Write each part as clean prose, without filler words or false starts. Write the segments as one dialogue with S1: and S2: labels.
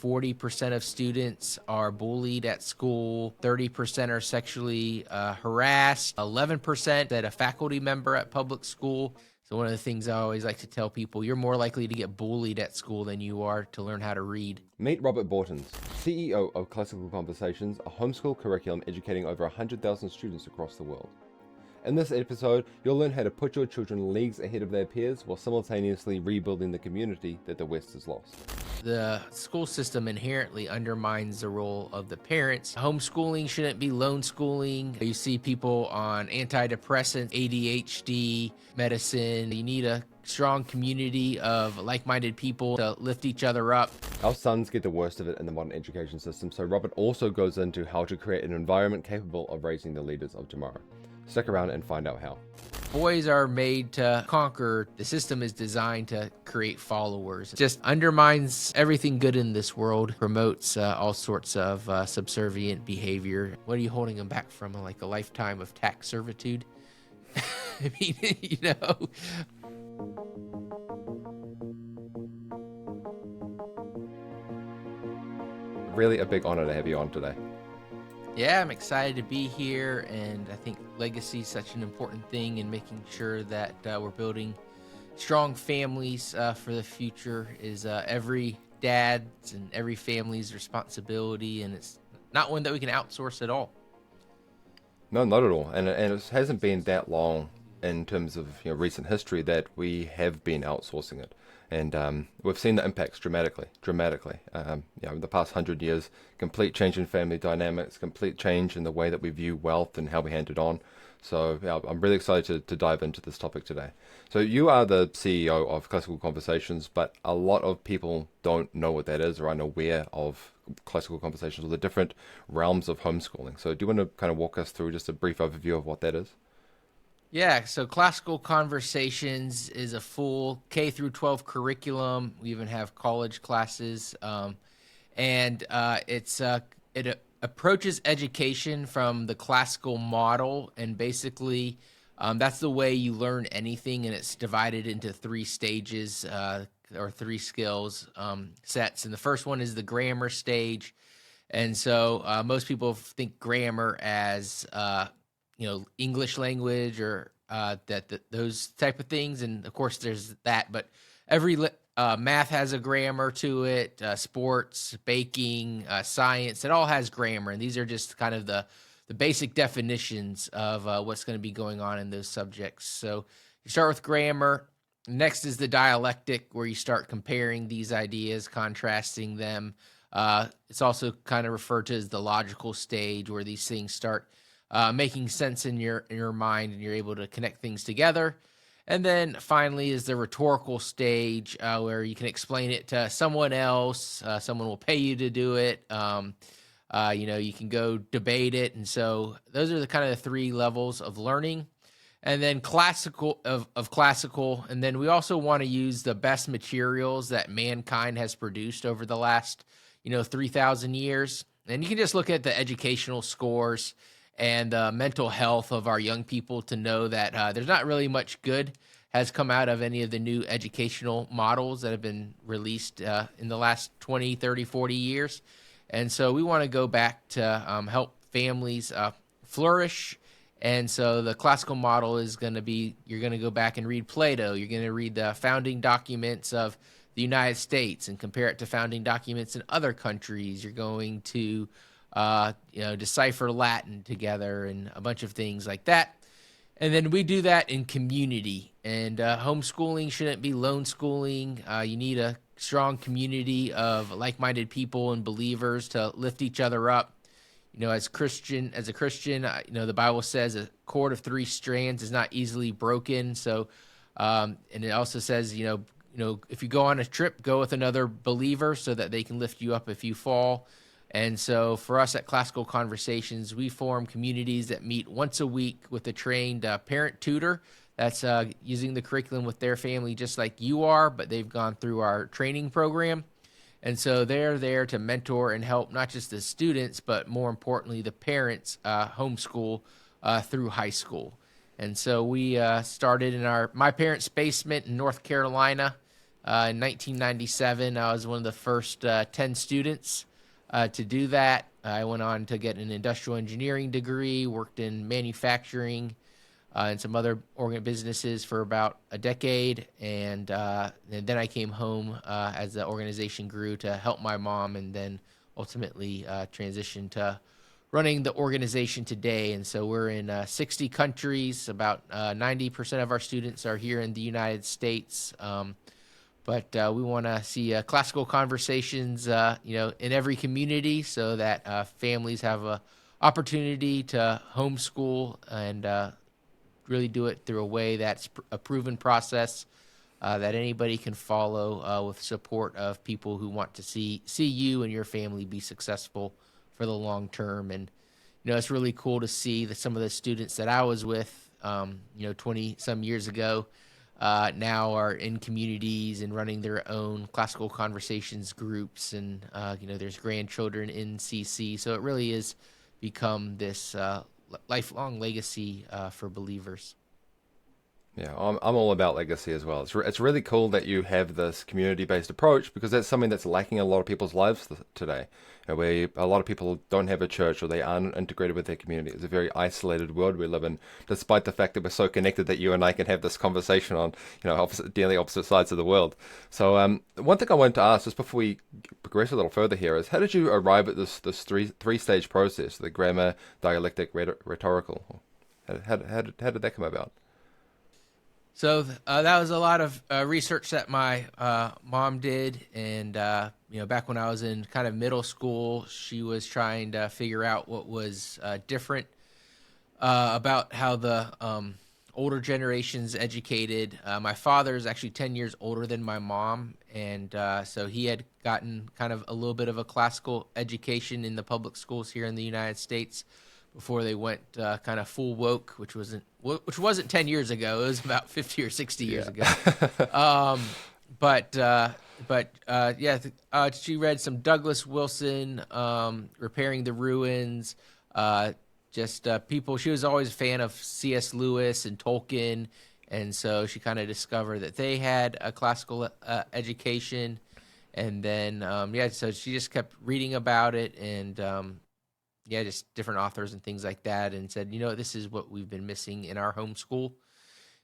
S1: 40% of students are bullied at school, 30% are sexually harassed, 11% at a faculty member at public school. So one of the things I always like to tell people, you're more likely to get bullied at school than you are to learn how to read.
S2: Meet Robert Bortins, CEO of Classical Conversations, a homeschool curriculum educating over 100,000 students across the world. In this episode, you'll learn how to put your children leagues ahead of their peers while simultaneously rebuilding the community that the West has lost.
S1: The school system inherently undermines the role of the parents. Homeschooling shouldn't be lone schooling. You see people on antidepressants, ADHD, medicine. You need a strong community of like-minded people to lift each other up.
S2: Our sons get the worst of it in the modern education system, so Robert also goes into how to create an environment capable of raising the leaders of tomorrow. Stick around and find out how.
S1: Boys are made to conquer. The system is designed to create followers. It just undermines everything good in this world, promotes all sorts of subservient behavior. What are you holding them back from? Like a lifetime of tax servitude? I mean,
S2: Really a big honor to have you on today.
S1: Yeah, I'm excited to be here, and I think legacy is such an important thing in making sure that we're building strong families for the future is every dad's and every family's responsibility, and it's not one that we can outsource at all.
S2: No, not at all. And it hasn't been that long in terms of recent history that we have been outsourcing it. And we've seen the impacts dramatically. In the past 100 years, complete change in family dynamics, complete change in the way that we view wealth and how we hand it on. So I'm really excited to dive into this topic today. So you are the CEO of Classical Conversations, but a lot of people don't know what that is or aren't aware of Classical Conversations or the different realms of homeschooling. So do you want to kind of walk us through just a brief overview of what that is?
S1: Yeah, so Classical Conversations is a full K through 12 curriculum. We even have college classes, and it approaches education from the classical model, and basically that's the way you learn anything, and it's divided into three stages or three skills sets. And the first one is the grammar stage, and so most people think grammar as English language or those type of things. And of course there's that, but every math has a grammar to it, sports, baking, science, it all has grammar. And these are just kind of the basic definitions of what's going to be going on in those subjects. So you start with grammar. Next is the dialectic, where you start comparing these ideas, contrasting them. It's also kind of referred to as the logical stage, where these things start making sense in your mind, and you're able to connect things together. And then finally is the rhetorical stage, where you can explain it to someone else. Someone will pay you to do it. You can go debate it. And so those are the kind of the three levels of learning. And then classical. And then we also want to use the best materials that mankind has produced over the last 3,000 years. And you can just look at the educational scores and the mental health of our young people to know that there's not really much good has come out of any of the new educational models that have been released in the last 20, 30, 40 years. And so we want to go back to help families flourish. And so the classical model is going to be, you're going to go back and read Plato. You're going to read the founding documents of the United States and compare it to founding documents in other countries. You're going to decipher Latin together and a bunch of things like that. And then we do that in community. And homeschooling shouldn't be lone schooling. You need a strong community of like-minded people and believers to lift each other up. As a Christian, the Bible says a cord of three strands is not easily broken. So, and it also says, if you go on a trip, go with another believer so that they can lift you up if you fall. And so for us at Classical Conversations, we form communities that meet once a week with a trained parent tutor that's using the curriculum with their family just like you are, but they've gone through our training program. And so they're there to mentor and help not just the students, but more importantly, the parents homeschool through high school. And so we started in my parents' basement in North Carolina. In 1997, I was one of the first 10 students to do that. I went on to get an industrial engineering degree, worked in manufacturing and some other businesses for about a decade. And then I came home as the organization grew to help my mom, and then ultimately transitioned to running the organization today. And so we're in 60 countries. About 90% of our students are here in the United States. But we want to see classical conversations, in every community, so that families have a opportunity to homeschool and really do it through a way that's a proven process that anybody can follow with support of people who want to see you and your family be successful for the long term. And it's really cool to see that some of the students that I was with, 20 some years ago, now are in communities and running their own classical conversations groups, and there's grandchildren in CC. So it really is become this lifelong legacy for believers.
S2: Yeah, I'm all about legacy as well. It's really cool that you have this community-based approach, because that's something that's lacking in a lot of people's lives today, where a lot of people don't have a church, or they aren't integrated with their community. It's a very isolated world we live in, despite the fact that we're so connected that you and I can have this conversation on nearly opposite sides of the world. So one thing I wanted to ask, just before we progress a little further here, is how did you arrive at this three-stage process, the grammar, dialectic, rhetorical? How did that come about?
S1: So that was a lot of research that my mom did, and back when I was in kind of middle school, she was trying to figure out what was different about how the older generations educated. My father is actually 10 years older than my mom, and so he had gotten kind of a little bit of a classical education in the public schools here in the United States before they went kind of full woke, which wasn't 10 years ago. It was about 50 or 60 years ago. She read some Douglas Wilson, Repairing the Ruins, people. She was always a fan of C.S. Lewis and Tolkien, and so she kind of discovered that they had a classical education. And then, so she just kept reading about it, and just different authors and things like that, and said, this is what we've been missing in our homeschool.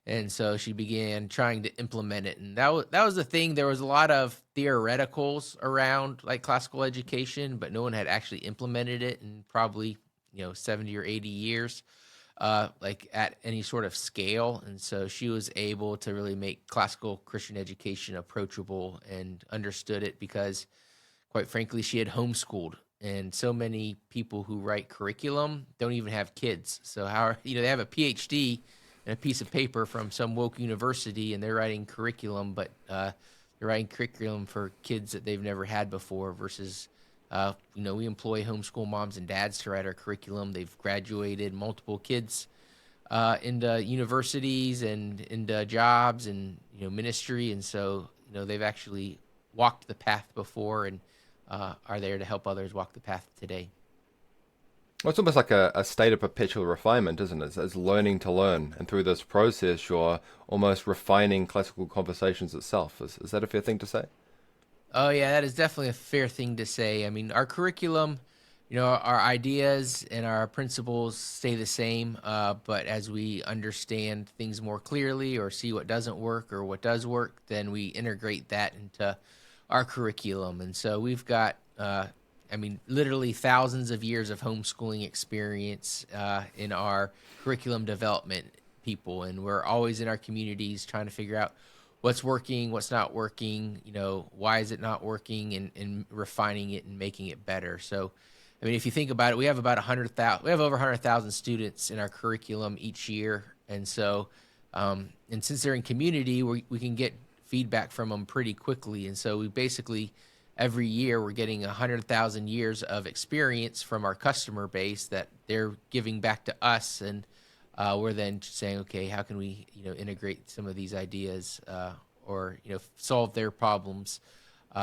S1: And so she began trying to implement it. And that was the thing. There was a lot of theoreticals around like classical education, but no one had actually implemented it in probably, 70 or 80 years, like at any sort of scale. And so she was able to really make classical Christian education approachable and understood it because, quite frankly, she had homeschooled. And so many people who write curriculum don't even have kids. So they have a PhD and a piece of paper from some woke university, and they're writing curriculum, but they're writing curriculum for kids that they've never had before. Versus, we employ homeschool moms and dads to write our curriculum. They've graduated multiple kids into universities and into jobs and ministry, and so they've actually walked the path before and are there to help others walk the path today.
S2: Well, it's almost like a state of perpetual refinement, isn't it? It's learning to learn. And through this process, you're almost refining classical conversations itself. Is that a fair thing to say?
S1: Oh, yeah, that is definitely a fair thing to say. I mean, our curriculum, our ideas and our principles stay the same. But as we understand things more clearly or see what doesn't work or what does work, then we integrate that into our curriculum. And so we've got, literally thousands of years of homeschooling experience in our curriculum development people. And we're always in our communities trying to figure out what's working, what's not working, why is it not working, and refining it and making it better. So, if you think about it, we have about 100,000, we have over 100,000 students in our curriculum each year. And so, and since they're in community, we can get feedback from them pretty quickly. And so we basically, every year, we're getting 100,000 years of experience from our customer base that they're giving back to us. And we're then saying, okay, how can we, integrate some of these ideas or solve their problems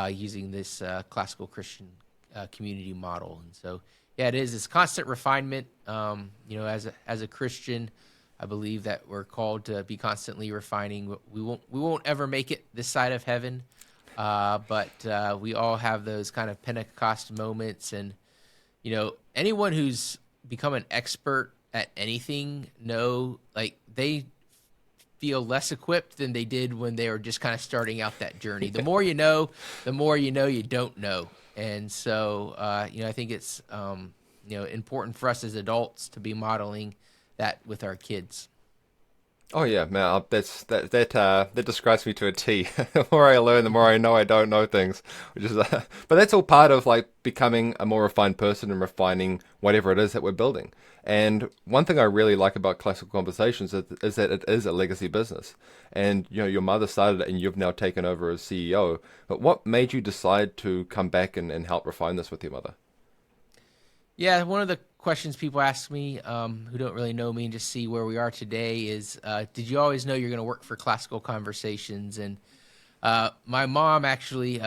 S1: using this classical Christian community model. And so, yeah, it is. It's constant refinement. As a Christian, I believe that we're called to be constantly refining. We won't ever make it this side of heaven, but we all have those kind of Pentecost moments. And anyone who's become an expert at anything know, like, they feel less equipped than they did when they were just kind of starting out that journey. The more you know, the more you know you don't know. And so, I think it's, important for us as adults to be modeling that with our kids.
S2: Oh yeah, man, that describes me to a T. The more I learn, the more I know I don't know things, which is, but that's all part of like becoming a more refined person and refining whatever it is that we're building. And one thing I really like about Classical Conversations is that it is a legacy business. And your mother started it, and you've now taken over as CEO. But what made you decide to come back and help refine this with your mother?
S1: Yeah, one of the questions people ask me, who don't really know me and just see where we are today, is, did you always know you're going to work for Classical Conversations? And my mom actually,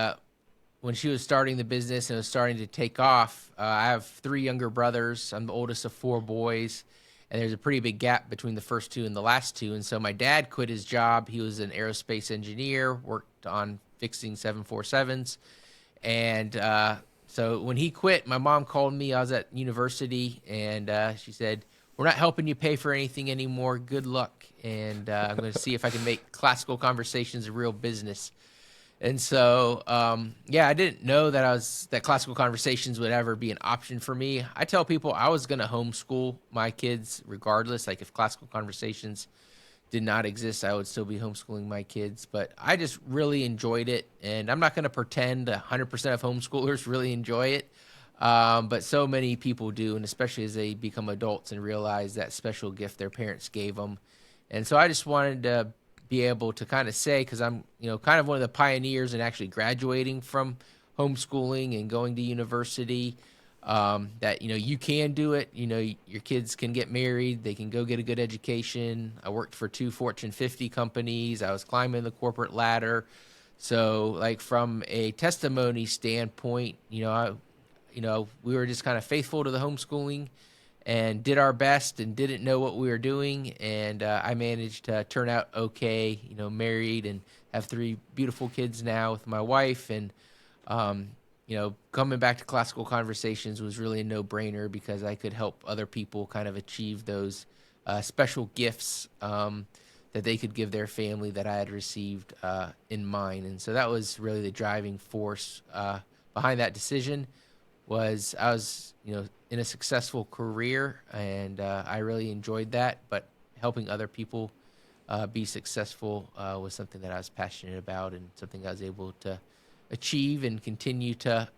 S1: when she was starting the business and it was starting to take off, I have three younger brothers. I'm the oldest of four boys, and there's a pretty big gap between the first two and the last two. And so my dad quit his job. He was an aerospace engineer, worked on fixing 747s, and so when he quit, my mom called me. I was at university, and she said, "We're not helping you pay for anything anymore. Good luck." And I'm going to see if I can make Classical Conversations a real business. And so, I didn't know that Classical Conversations would ever be an option for me. I tell people I was going to homeschool my kids regardless. Like, if Classical Conversations did not exist, I would still be homeschooling my kids. But I just really enjoyed it, and I'm not going to pretend 100% of homeschoolers really enjoy it, but so many people do, and especially as they become adults and realize that special gift their parents gave them. And so I just wanted to be able to kind of say, because I'm kind of one of the pioneers in actually graduating from homeschooling and going to university, that you can do it. Your kids can get married, they can go get a good education. I worked for two Fortune 50 companies. I was climbing the corporate ladder. So, like, from a testimony standpoint, we were just kind of faithful to the homeschooling and did our best and didn't know what we were doing. And I managed to turn out okay, married and have three beautiful kids now with my wife. And coming back to Classical Conversations was really a no-brainer because I could help other people kind of achieve those special gifts that they could give their family that I had received in mine. And so that was really the driving force behind that decision. Was I was in a successful career, and I really enjoyed that. But helping other people be successful was something that I was passionate about, and something I was able to achieve and continue to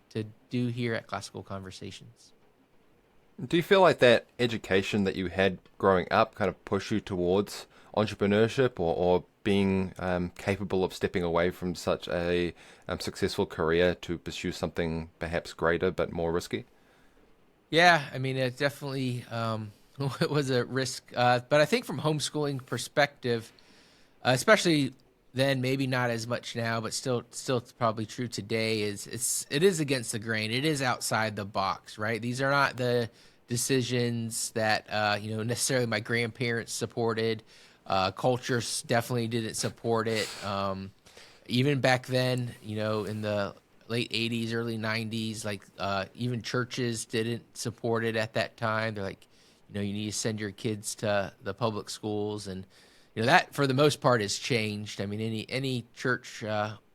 S1: do here at Classical Conversations.
S2: Do you feel like that education that you had growing up kind of pushed you towards entrepreneurship or being capable of stepping away from such a successful career to pursue something perhaps greater but more risky?
S1: Yeah, I mean, it definitely it was a risk. But I think from homeschooling perspective, especially then, maybe not as much now, but still it's probably true today, it is against the grain. It is outside the box, right? These are not the decisions that necessarily my grandparents supported. Cultures definitely didn't support it. Even back then, in the late 80s, early 90s, like even churches didn't support it at that time. They're like, you need to send your kids to the public schools. And that for the most part has changed. I mean, any church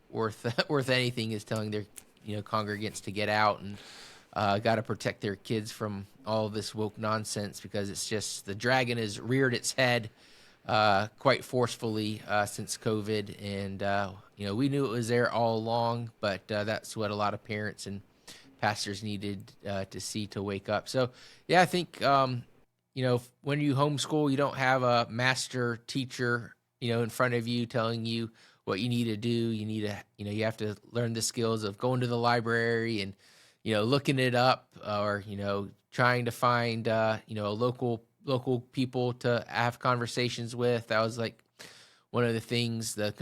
S1: worth anything is telling their congregants to get out and got to protect their kids from all this woke nonsense, because it's just, the dragon has reared its head quite forcefully since COVID. And we knew it was there all along, but that's what a lot of parents and pastors needed to see to wake up. So yeah, I think when you homeschool, you don't have a master teacher, in front of you telling you what you need to do. You need to, you have to learn the skills of going to the library and, looking it up, or, trying to find, local people to have conversations with. That was like one of the things. The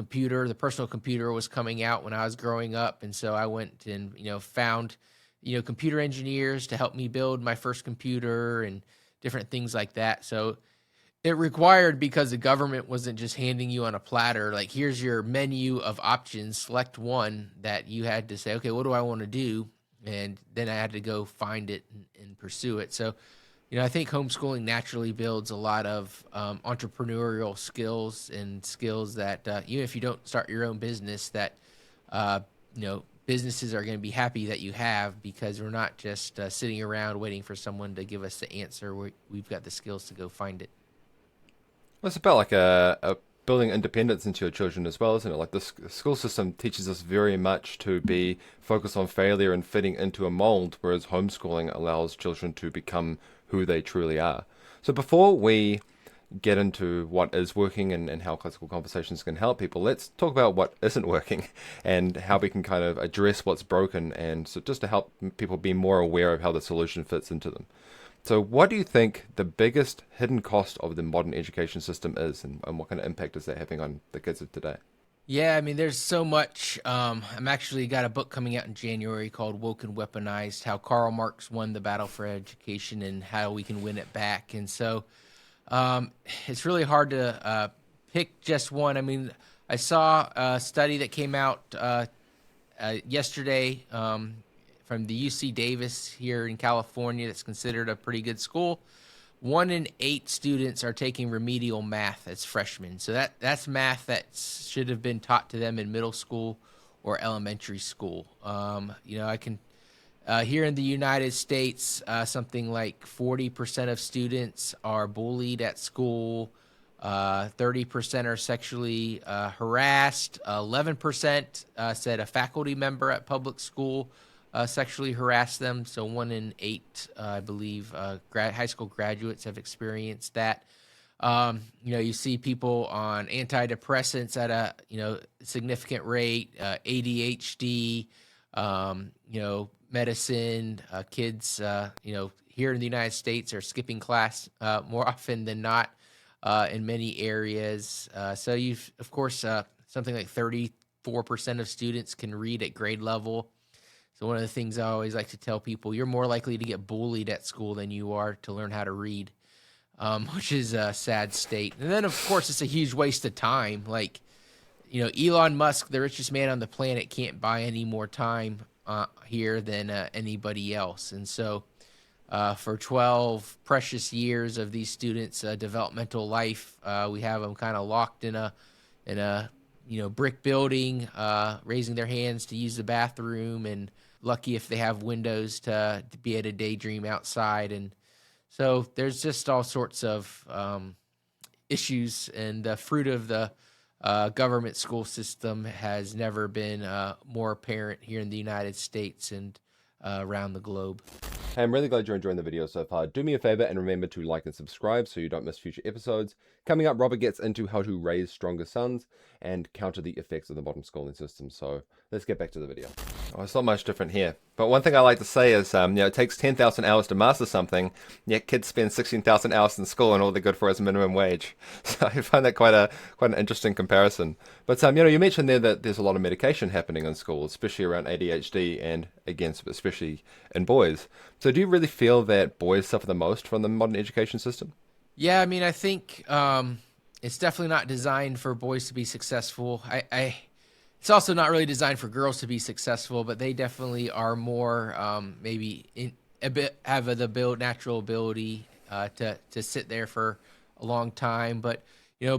S1: personal computer was coming out when I was growing up. And so I went and, found, computer engineers to help me build my first computer and different things like that. So It required because the government wasn't just handing you on a platter, like, here's your menu of options, select one, that you had to say, okay, what do I want to do? And then I had to go find it and pursue it. So, I think homeschooling naturally builds a lot of entrepreneurial skills and skills that even if you don't start your own business, that, businesses are going to be happy that you have, because we're not just sitting around waiting for someone to give us the answer. We've got the skills to go find it.
S2: Well, it's about like a building independence into your children as well, isn't it? Like the school system teaches us very much to be focused on failure and fitting into a mold, whereas homeschooling allows children to become who they truly are. So before we get into what is working and how classical conversations can help people, let's talk about what isn't working and how we can kind of address what's broken, and so just to help people be more aware of how the solution fits into them. So what do you think the biggest hidden cost of the modern education system is, and what kind of impact is that having on the kids of today?
S1: Yeah, I mean, there's so much. I'm actually got a book coming out in January called Woke and Weaponized: How Karl Marx Won the Battle for Education and How We Can Win It Back. And so it's really hard to pick just one. I mean, I saw a study that came out yesterday from the UC Davis here in California that's considered a pretty good school. 1 in 8 students are taking remedial math as freshmen. So that's math that should have been taught to them in middle school or elementary school. I can here in the United States, something like 40% of students are bullied at school. 30% are sexually harassed. 11% said a faculty member at public school sexually harassed them. So 1 in 8, I believe, high school graduates have experienced that. You see people on antidepressants at a significant rate, ADHD, medicine. Kids, here in the United States are skipping class more often than not in many areas. So you've, of course, something like 34% of students can read at grade level. So one of the things I always like to tell people, you're more likely to get bullied at school than you are to learn how to read, which is a sad state. And then, of course, it's a huge waste of time. Like, Elon Musk, the richest man on the planet, can't buy any more time here than anybody else. And so for 12 precious years of these students' developmental life, we have them kind of locked in a brick building, raising their hands to use the bathroom, and lucky if they have windows to be able to daydream outside. And so there's just all sorts of issues, and the fruit of the government school system has never been more apparent here in the United States and around the globe.
S2: Hey, I'm really glad you're enjoying the video so far. Do me a favor and remember to like and subscribe so you don't miss future episodes. Coming up, Robert gets into how to raise stronger sons and counter the effects of the modern schooling system. So let's get back to the video. Oh, it's not much different here. But one thing I like to say is, it takes 10,000 hours to master something, yet kids spend 16,000 hours in school and all they're good for is minimum wage. So I find that quite an interesting comparison. But you mentioned there that there's a lot of medication happening in school, especially around ADHD and, again, especially in boys. So do you really feel that boys suffer the most from the modern education system?
S1: Yeah, I mean, I think it's definitely not designed for boys to be successful. It's also not really designed for girls to be successful, but they definitely are more have the natural ability to sit there for a long time. But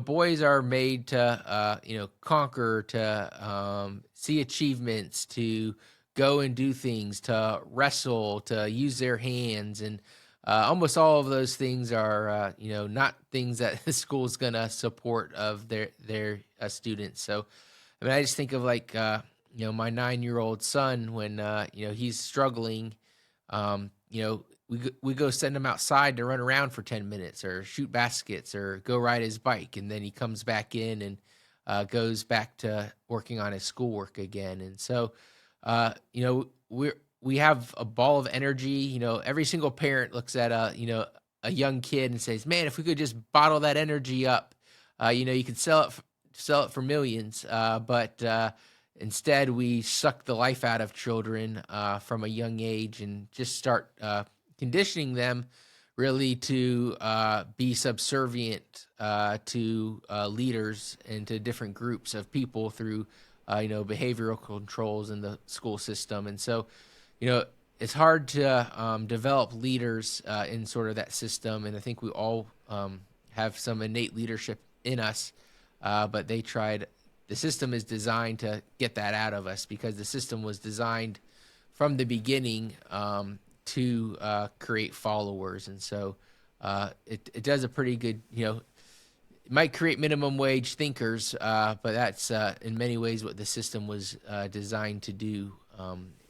S1: boys are made to conquer, to see achievements, to go and do things, to wrestle, to use their hands, and almost all of those things are not things that the school is going to support of their students. So I mean, I just think of like my 9-year-old son when he's struggling. We go send him outside to run around for 10 minutes or shoot baskets or go ride his bike, and then he comes back in and goes back to working on his schoolwork again. And so we have a ball of energy. Every single parent looks at a young kid and says, "Man, if we could just bottle that energy up, you could sell it for millions." But instead, we suck the life out of children from a young age and just start conditioning them really to be subservient to leaders and to different groups of people through behavioral controls in the school system. And so you know it's hard to develop leaders in sort of that system, and I think we all have some innate leadership in us, but the system is designed to get that out of us because the system was designed from the beginning to create followers. And so it does a pretty good, it might create minimum wage thinkers, but that's in many ways what the system was designed to do,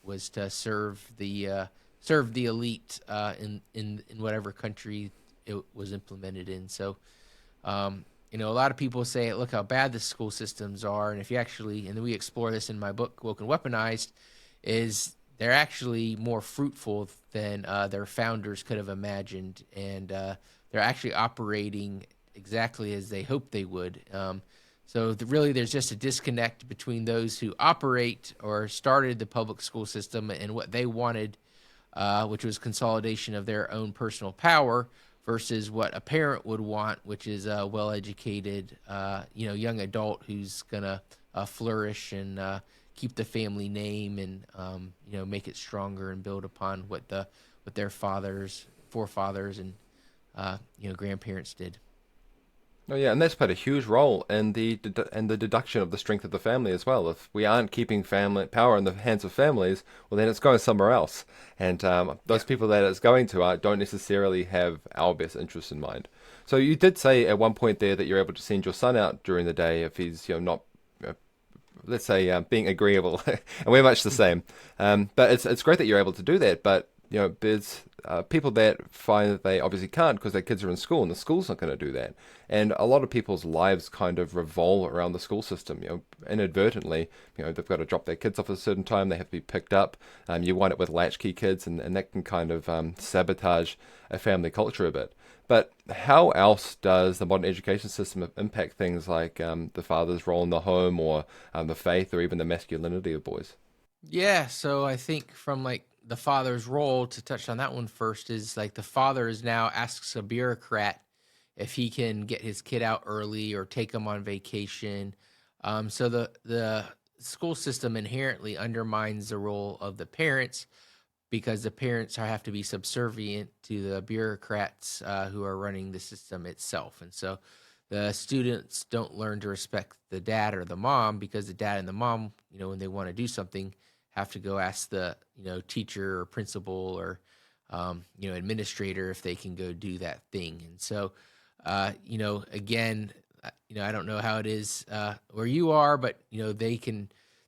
S1: was to serve the elite in whatever country it was implemented in. So a lot of people say, look how bad the school systems are. And if you actually, and we explore this in my book, Woke and Weaponized, is they're actually more fruitful than their founders could have imagined. And they're actually operating exactly as they hoped they would. Really, there's just a disconnect between those who operate or started the public school system and what they wanted, which was consolidation of their own personal power, versus what a parent would want, which is a well-educated, young adult who's gonna flourish and keep the family name and make it stronger and build upon what their forefathers, and grandparents did.
S2: Oh yeah, and that's played a huge role in the deduction of the strength of the family as well. If we aren't keeping family power in the hands of families, well then it's going somewhere else, and those people that it's going to don't necessarily have our best interests in mind. So you did say at one point there that you're able to send your son out during the day if he's not, let's say, being agreeable, and we're much the same. But it's great that you're able to do that. But there's people that find that they obviously can't because their kids are in school, and the school's not going to do that. And a lot of people's lives kind of revolve around the school system. Inadvertently, they've got to drop their kids off at a certain time. They have to be picked up. You wind up with latchkey kids, and that can kind of sabotage a family culture a bit. But how else does the modern education system impact things like the father's role in the home, or the faith, or even the masculinity of boys?
S1: Yeah, so I think from the father's role, to touch on that one first, is like the father is now asks a bureaucrat if he can get his kid out early or take him on vacation. So the school system inherently undermines the role of the parents because the parents have to be subservient to the bureaucrats who are running the system itself. And so the students don't learn to respect the dad or the mom because the dad and the mom, when they want to do something, have to go ask the teacher or principal or administrator if they can go do that thing. And so again, I don't know how it is where you are, but they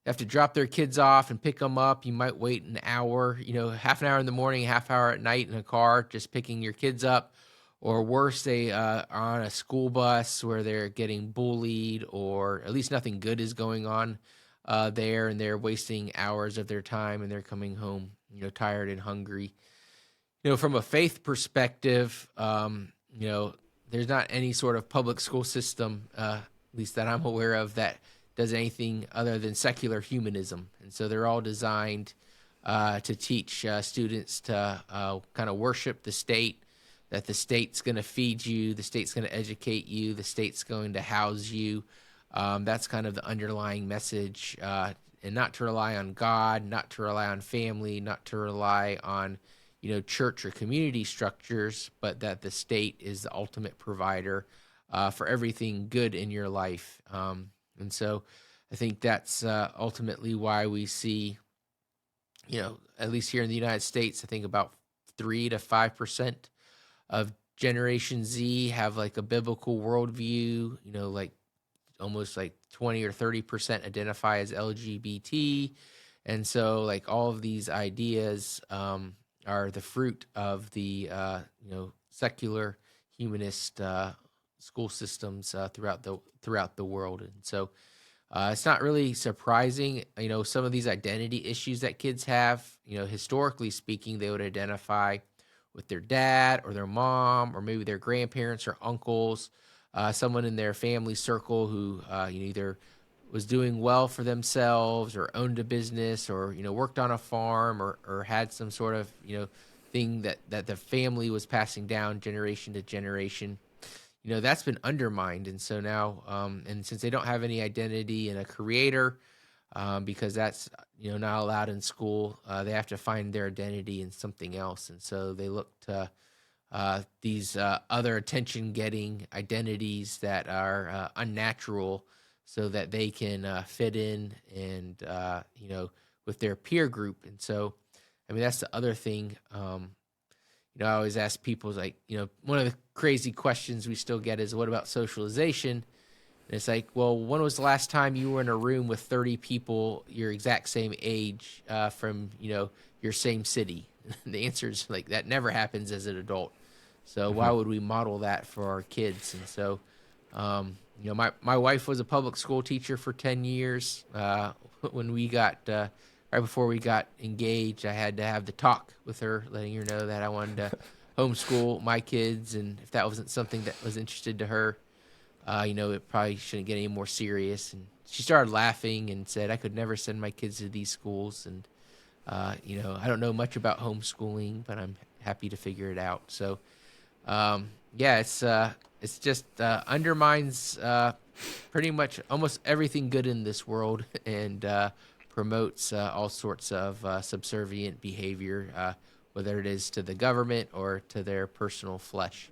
S1: have to drop their kids off and pick them up. You might wait an hour, half an hour in the morning, half hour at night in a car just picking your kids up. Or worse, they are on a school bus where they're getting bullied, or at least nothing good is going on there, and they're wasting hours of their time, and they're coming home, tired and hungry. From a faith perspective, there's not any sort of public school system, at least that I'm aware of, that does anything other than secular humanism. And so they're all designed to teach students to kind of worship the state, that the state's going to feed you, the state's going to educate you, the state's going to house you. That's kind of the underlying message, and not to rely on God, not to rely on family, not to rely on church or community structures, but that the state is the ultimate provider for everything good in your life. And so I think that's ultimately why we see, at least here in the United States, I think about 3 to 5% of Generation Z have like a biblical worldview, like almost like 20 or 30% identify as LGBT. And so like all of these ideas are the fruit of the secular humanist school systems throughout the world. And so it's not really surprising, some of these identity issues that kids have, historically speaking, they would identify with their dad or their mom or maybe their grandparents or uncles, someone in their family circle who either was doing well for themselves or owned a business or worked on a farm or had some sort of thing that the family was passing down generation to generation, that's been undermined. And so now, and since they don't have any identity in a creator, because that's not allowed in school, they have to find their identity in something else, and so they look to these other attention-getting identities that are unnatural, so that they can fit in and with their peer group. And so, I mean, that's the other thing. I always ask people, like, one of the crazy questions we still get is, what about socialization? And it's like, well, when was the last time you were in a room with 30 people your exact same age from, your same city? The answer is, like, that never happens as an adult. So why would we model that for our kids? And so, my wife was a public school teacher for 10 years. When we got right before we got engaged, I had to have the talk with her, letting her know that I wanted to homeschool my kids, and if that wasn't something that was interested to her, it probably shouldn't get any more serious. And she started laughing and said, I could never send my kids to these schools. And, I don't know much about homeschooling, but I'm happy to figure it out. So, it's just undermines pretty much almost everything good in this world, and promotes all sorts of subservient behavior, whether it is to the government or to their personal flesh.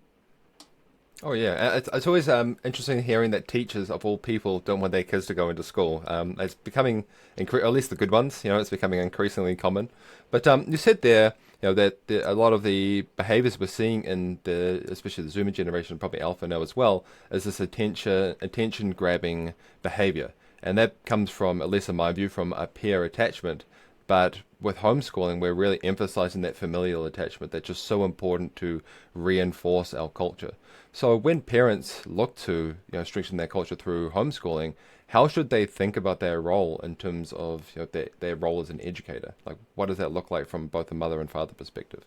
S2: Oh yeah, it's always interesting hearing that teachers of all people don't want their kids to go into school. It's becoming, at least the good ones, it's becoming increasingly common. But you said there, that a lot of the behaviors we're seeing in especially the Zoomer generation, probably Alpha now as well, is this attention grabbing behavior, and that comes from, at least in my view, from a peer attachment. But with homeschooling, we're really emphasizing that familial attachment that's just so important to reinforce our culture. So when parents look to strengthen their culture through homeschooling, how should they think about their role in terms of their role as an educator? Like, what does that look like from both the mother and father perspective?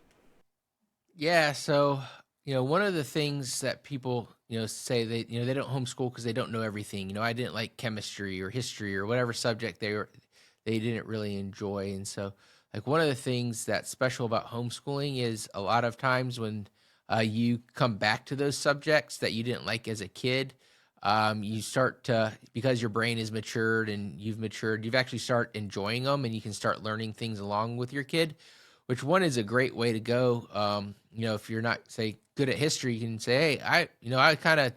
S1: Yeah, so one of the things that people say, they don't homeschool because they don't know everything. I didn't like chemistry or history or whatever subject they didn't really enjoy. And so, like, one of the things that's special about homeschooling is a lot of times when you come back to those subjects that you didn't like as a kid, you start to, because your brain is matured and you've matured, you've actually start enjoying them, and you can start learning things along with your kid, which one is a great way to go. If you're not, say, good at history, you can say, hey, I kind of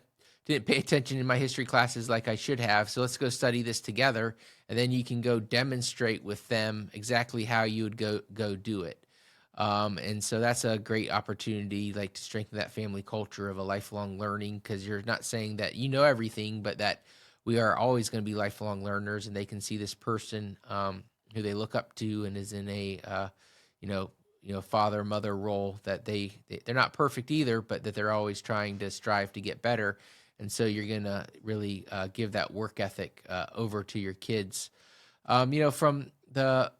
S1: didn't pay attention in my history classes like I should have, so let's go study this together. And then you can go demonstrate with them exactly how you would go do it. And so that's a great opportunity, like, to strengthen that family culture of a lifelong learning, because you're not saying that you know everything, but that we are always going to be lifelong learners, and they can see this person who they look up to and is in a father mother role, that they're not perfect either, but that they're always trying to strive to get better. And so you're gonna really give that work ethic over to your kids. From the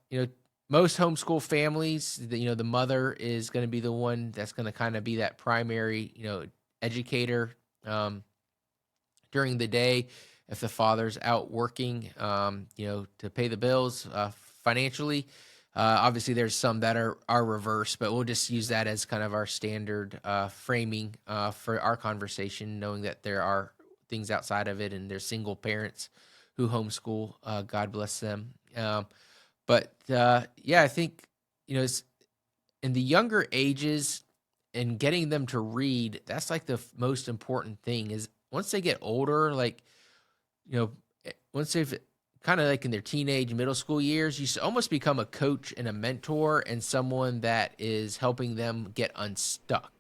S1: most homeschool families, the mother is going to be the one that's going to kind of be that primary educator during the day. If the father's out working, to pay the bills financially. Obviously, there's some that are reverse, but we'll just use that as kind of our standard framing for our conversation, knowing that there are things outside of it, and there's single parents who homeschool. God bless them. I think it's in the younger ages, and getting them to read. That's like the most important thing. Is once they get older, like once they've kind of like in their teenage, middle school years, you almost become a coach and a mentor and someone that is helping them get unstuck.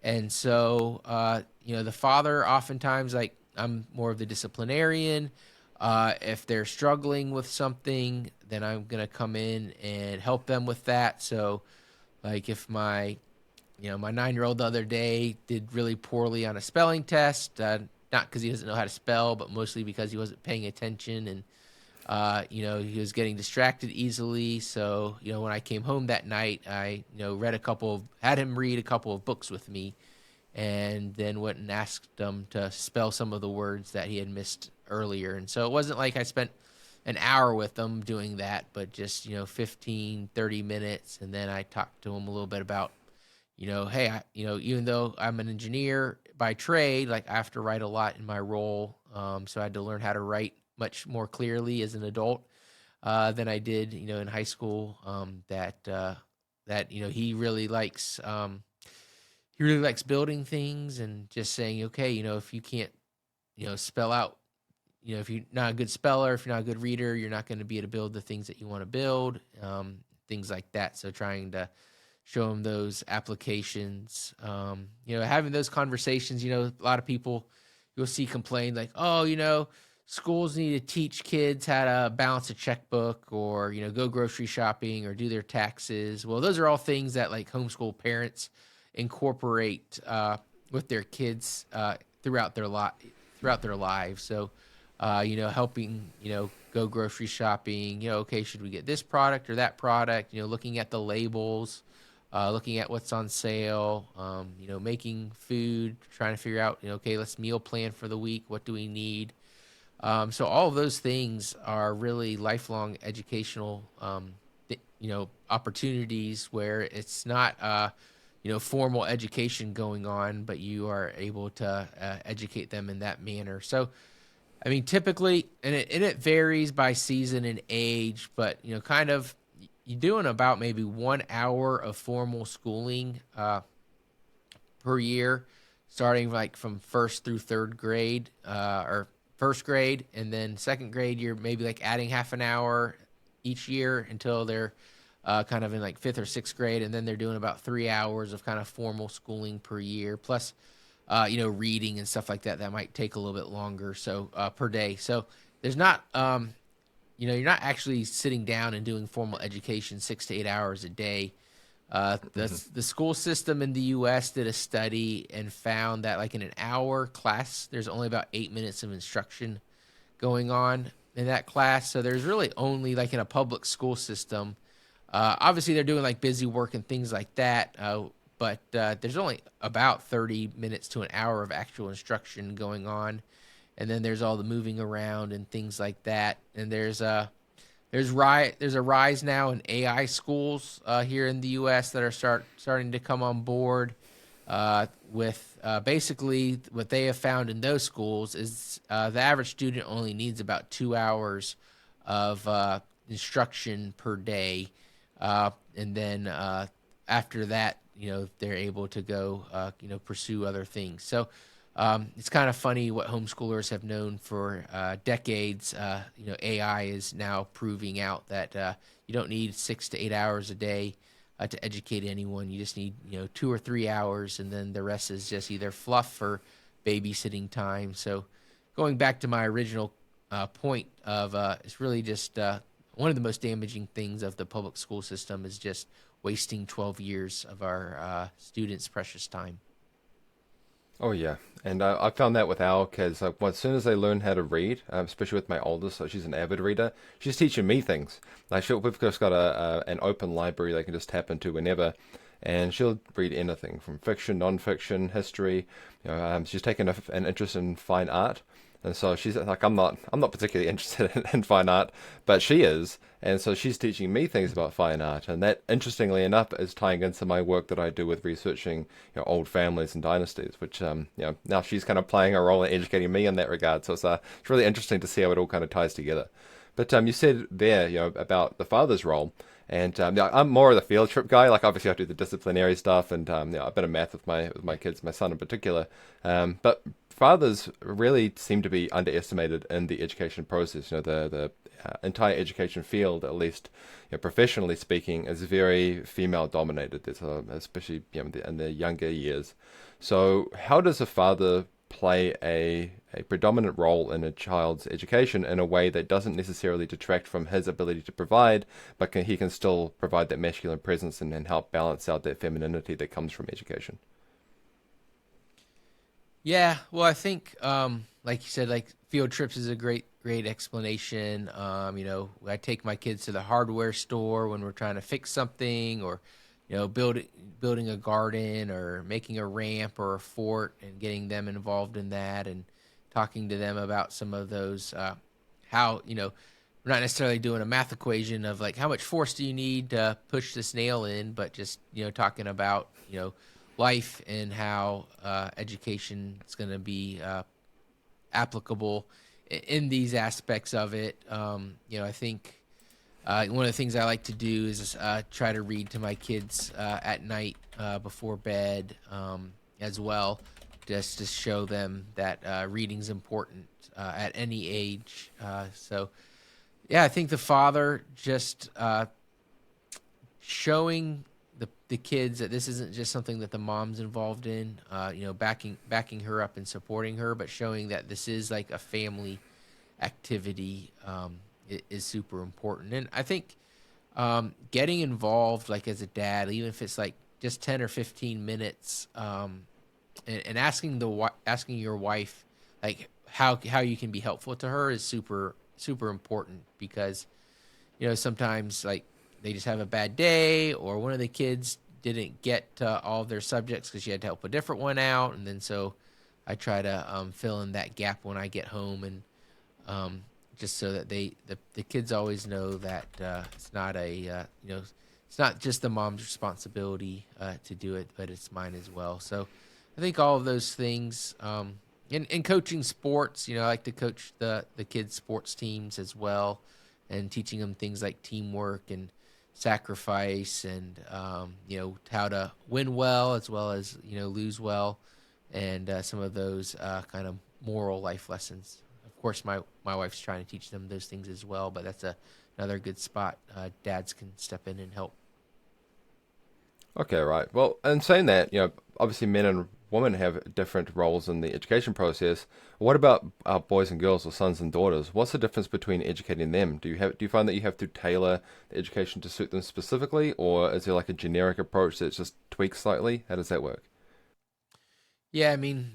S1: And so, the father oftentimes, like, I'm more of the disciplinarian. If they're struggling with something, then I'm going to come in and help them with that. So, like, if my 9-year-old the other day did really poorly on a spelling test, not because he doesn't know how to spell, but mostly because he wasn't paying attention, and he was getting distracted easily. So, when I came home that night, I, had him read a couple of books with me, and then went and asked him to spell some of the words that he had missed earlier. And so it wasn't like I spent an hour with them doing that, but just, 15, 30 minutes. And then I talk to them a little bit about, hey, even though I'm an engineer by trade, like I have to write a lot in my role. So I had to learn how to write much more clearly as an adult than I did, in high school. That he really likes building things and just saying, okay, if you can't, spell out, if you're not a good speller, if you're not a good reader, you're not going to be able to build the things that you want to build, things like that. So trying to show them those applications, having those conversations. A lot of people you'll see complain like, oh, schools need to teach kids how to balance a checkbook or, go grocery shopping or do their taxes. Well, those are all things that like homeschool parents incorporate with their kids throughout their lives. So, helping, go grocery shopping, okay, should we get this product or that product, looking at the labels, looking at what's on sale, making food, trying to figure out, okay, let's meal plan for the week. What do we need? So all of those things are really lifelong educational, opportunities where it's not, formal education going on, but you are able to educate them in that manner. So, I mean, typically, and it varies by season and age, but kind of you're doing about maybe 1 hour of formal schooling per year, starting like from first through third grade or first grade, and then second grade you're maybe like adding half an hour each year until they're kind of in like fifth or sixth grade, and then they're doing about 3 hours of kind of formal schooling per year, plus reading and stuff like that. That might take a little bit longer, so per day. So there's not, you're not actually sitting down and doing formal education 6 to 8 hours a day. The school system in the U.S. did a study and found that like in an hour class, there's only about 8 minutes of instruction going on in that class. So there's really only like in a public school system. Obviously, they're doing like busy work and things like that, but there's only about 30 minutes to an hour of actual instruction going on, and then there's all the moving around and things like that. And there's a rise now in AI schools here in the U.S. that are starting to come on board. With basically what they have found in those schools is the average student only needs about 2 hours of instruction per day. And then after that, they're able to go, pursue other things. So it's kind of funny what homeschoolers have known for decades. AI is now proving out that you don't need 6 to 8 hours a day to educate anyone. You just need, 2 or 3 hours, and then the rest is just either fluff or babysitting time. So going back to my original point of it's really just one of the most damaging things of the public school system is just wasting 12 years of our students' precious time.
S2: Oh yeah, and I found that with our kids. Like, as soon as they learn how to read, especially with my oldest, so she's an avid reader. She's teaching me things. Like we've just got an open library they can just tap into whenever, and she'll read anything from fiction, non-fiction, history. She's taken an interest in fine art. And so she's like, I'm not particularly interested in fine art, but she is. And so she's teaching me things about fine art. And that, interestingly enough, is tying into my work that I do with researching, old families and dynasties, which, now she's kind of playing a role in educating me in that regard. So it's really interesting to see how it all kind of ties together. But you said there, about the father's role. And I'm more of the field trip guy. Like obviously I do the disciplinary stuff, and a bit of math with my kids, my son in particular. But fathers really seem to be underestimated in the education process. The entire education field, at least professionally speaking, is very female dominated. There's especially in the younger years. So how does a father play a predominant role in a child's education in a way that doesn't necessarily detract from his ability to provide, but he can still provide that masculine presence and help balance out that femininity that comes from education?
S1: Yeah, well, I think, like you said, like field trips is a great explanation. I take my kids to the hardware store when we're trying to fix something, or building a garden or making a ramp or a fort, and getting them involved in that and talking to them about some of those, how we're not necessarily doing a math equation of like how much force do you need to push this nail in, but just talking about life and how education is going to be applicable in these aspects of it. I think one of the things I like to do is try to read to my kids at night before bed as well, just to show them that reading's important at any age. So, yeah, I think the father just showing the kids that this isn't just something that the mom's involved in, backing her up and supporting her, but showing that this is like a family activity is super important. And I think getting involved, like as a dad, even if it's like just 10 or 15 minutes, and asking your wife like how you can be helpful to her is super super important, because sometimes like they just have a bad day, or one of the kids didn't get all of their subjects because she had to help a different one out, and then so I try to fill in that gap when I get home, and just so that the kids always know that it's not it's not just the mom's responsibility to do it, but it's mine as well. So I think all of those things, in coaching sports, I like to coach the kids' sports teams as well, and teaching them things like teamwork and sacrifice, and how to win well as lose well, and some of those kind of moral life lessons. Of course, my wife's trying to teach them those things as well, but that's another good spot. Dads can step in and help.
S2: Okay, right. Well, and saying that, obviously men and women have different roles in the education process. What about boys and girls, or sons and daughters? What's the difference between educating them? Do you find that you have to tailor the education to suit them specifically, or is there like a generic approach that's just tweaked slightly? How does that work?
S1: Yeah, I mean,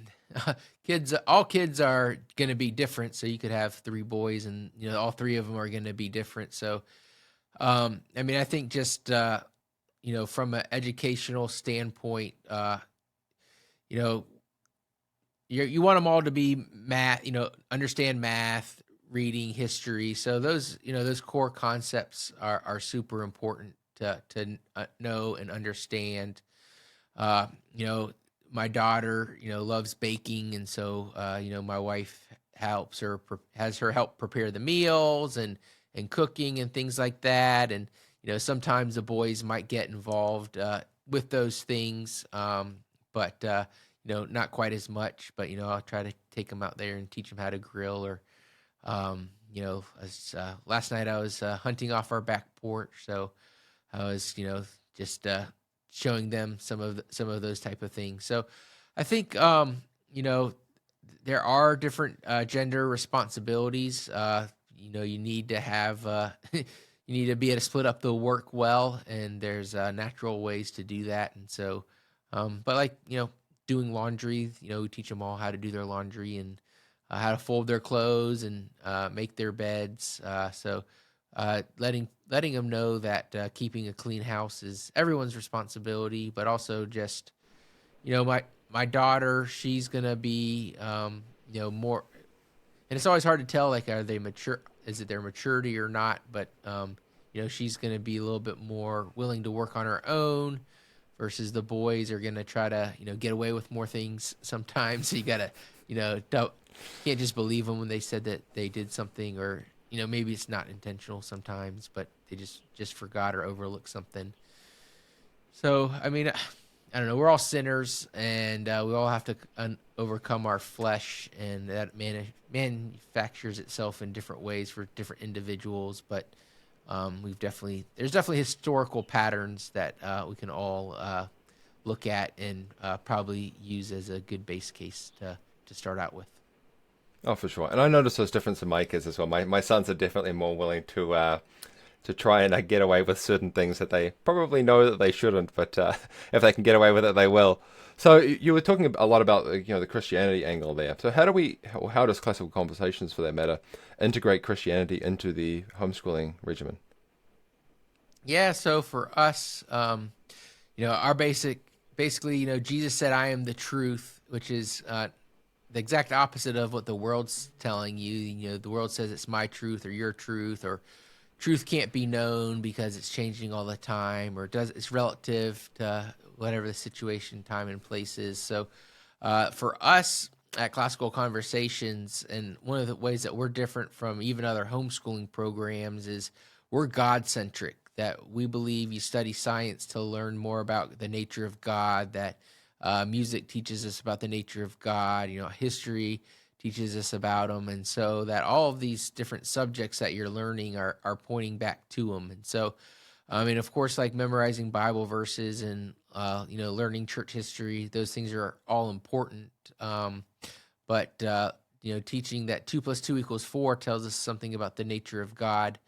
S1: all kids are going to be different. So you could have three boys, and all three of them are going to be different. So, I mean, I think just from an educational standpoint, you know, you want them all to be math, understand math, reading, history. So those core concepts are super important to know and understand. Uh, you know, my daughter, loves baking, and so my wife has her help prepare the meals and cooking and things like that. And sometimes the boys might get involved with those things, but not quite as much. But I'll try to take them out there and teach them how to grill, or last night I was hunting off our back porch, so I was just showing them some of those type of things. So I think there are different gender responsibilities. You need to have you need to be able to split up the work well, and there's natural ways to do that. And so, but like doing laundry, we teach them all how to do their laundry, and how to fold their clothes, and make their beds. So letting them know that keeping a clean house is everyone's responsibility, but also just my daughter, she's gonna be more, and it's always hard to tell, like, are they mature, is it their maturity or not, but she's gonna be a little bit more willing to work on her own, versus the boys are gonna try to get away with more things sometimes. So you gotta don't can't just believe them when they said that they did something, or maybe it's not intentional sometimes, but they just forgot or overlooked something. So I mean, I don't know. We're all sinners, and we all have to overcome our flesh, and that manufactures itself in different ways for different individuals. But there's definitely historical patterns that we can all look at, and probably use as a good base case to start out with.
S2: Oh, for sure. And I notice those differences in my kids as well. My sons are definitely more willing to try and get away with certain things that they probably know that they shouldn't, but if they can get away with it, they will. So you were talking a lot about the Christianity angle there. So how does Classical Conversations, for that matter, integrate Christianity into the homeschooling regimen?
S1: Yeah. So for us, our basically, Jesus said, "I am the truth," which is the exact opposite of what the world's telling you. You know, the world says it's my truth or your truth, or truth can't be known because it's changing all the time, or it's relative to whatever the situation, time, and place is. So, for us at Classical Conversations, and one of the ways that we're different from even other homeschooling programs is we're God centric. That we believe you study science to learn more about the nature of God. That music teaches us about the nature of God. You know, history teaches us about him, and so that all of these different subjects that you're learning are pointing back to him. And so, I mean, of course, like memorizing Bible verses and learning church history, those things are all important. But teaching that 2 + 2 = 4 tells us something about the nature of God.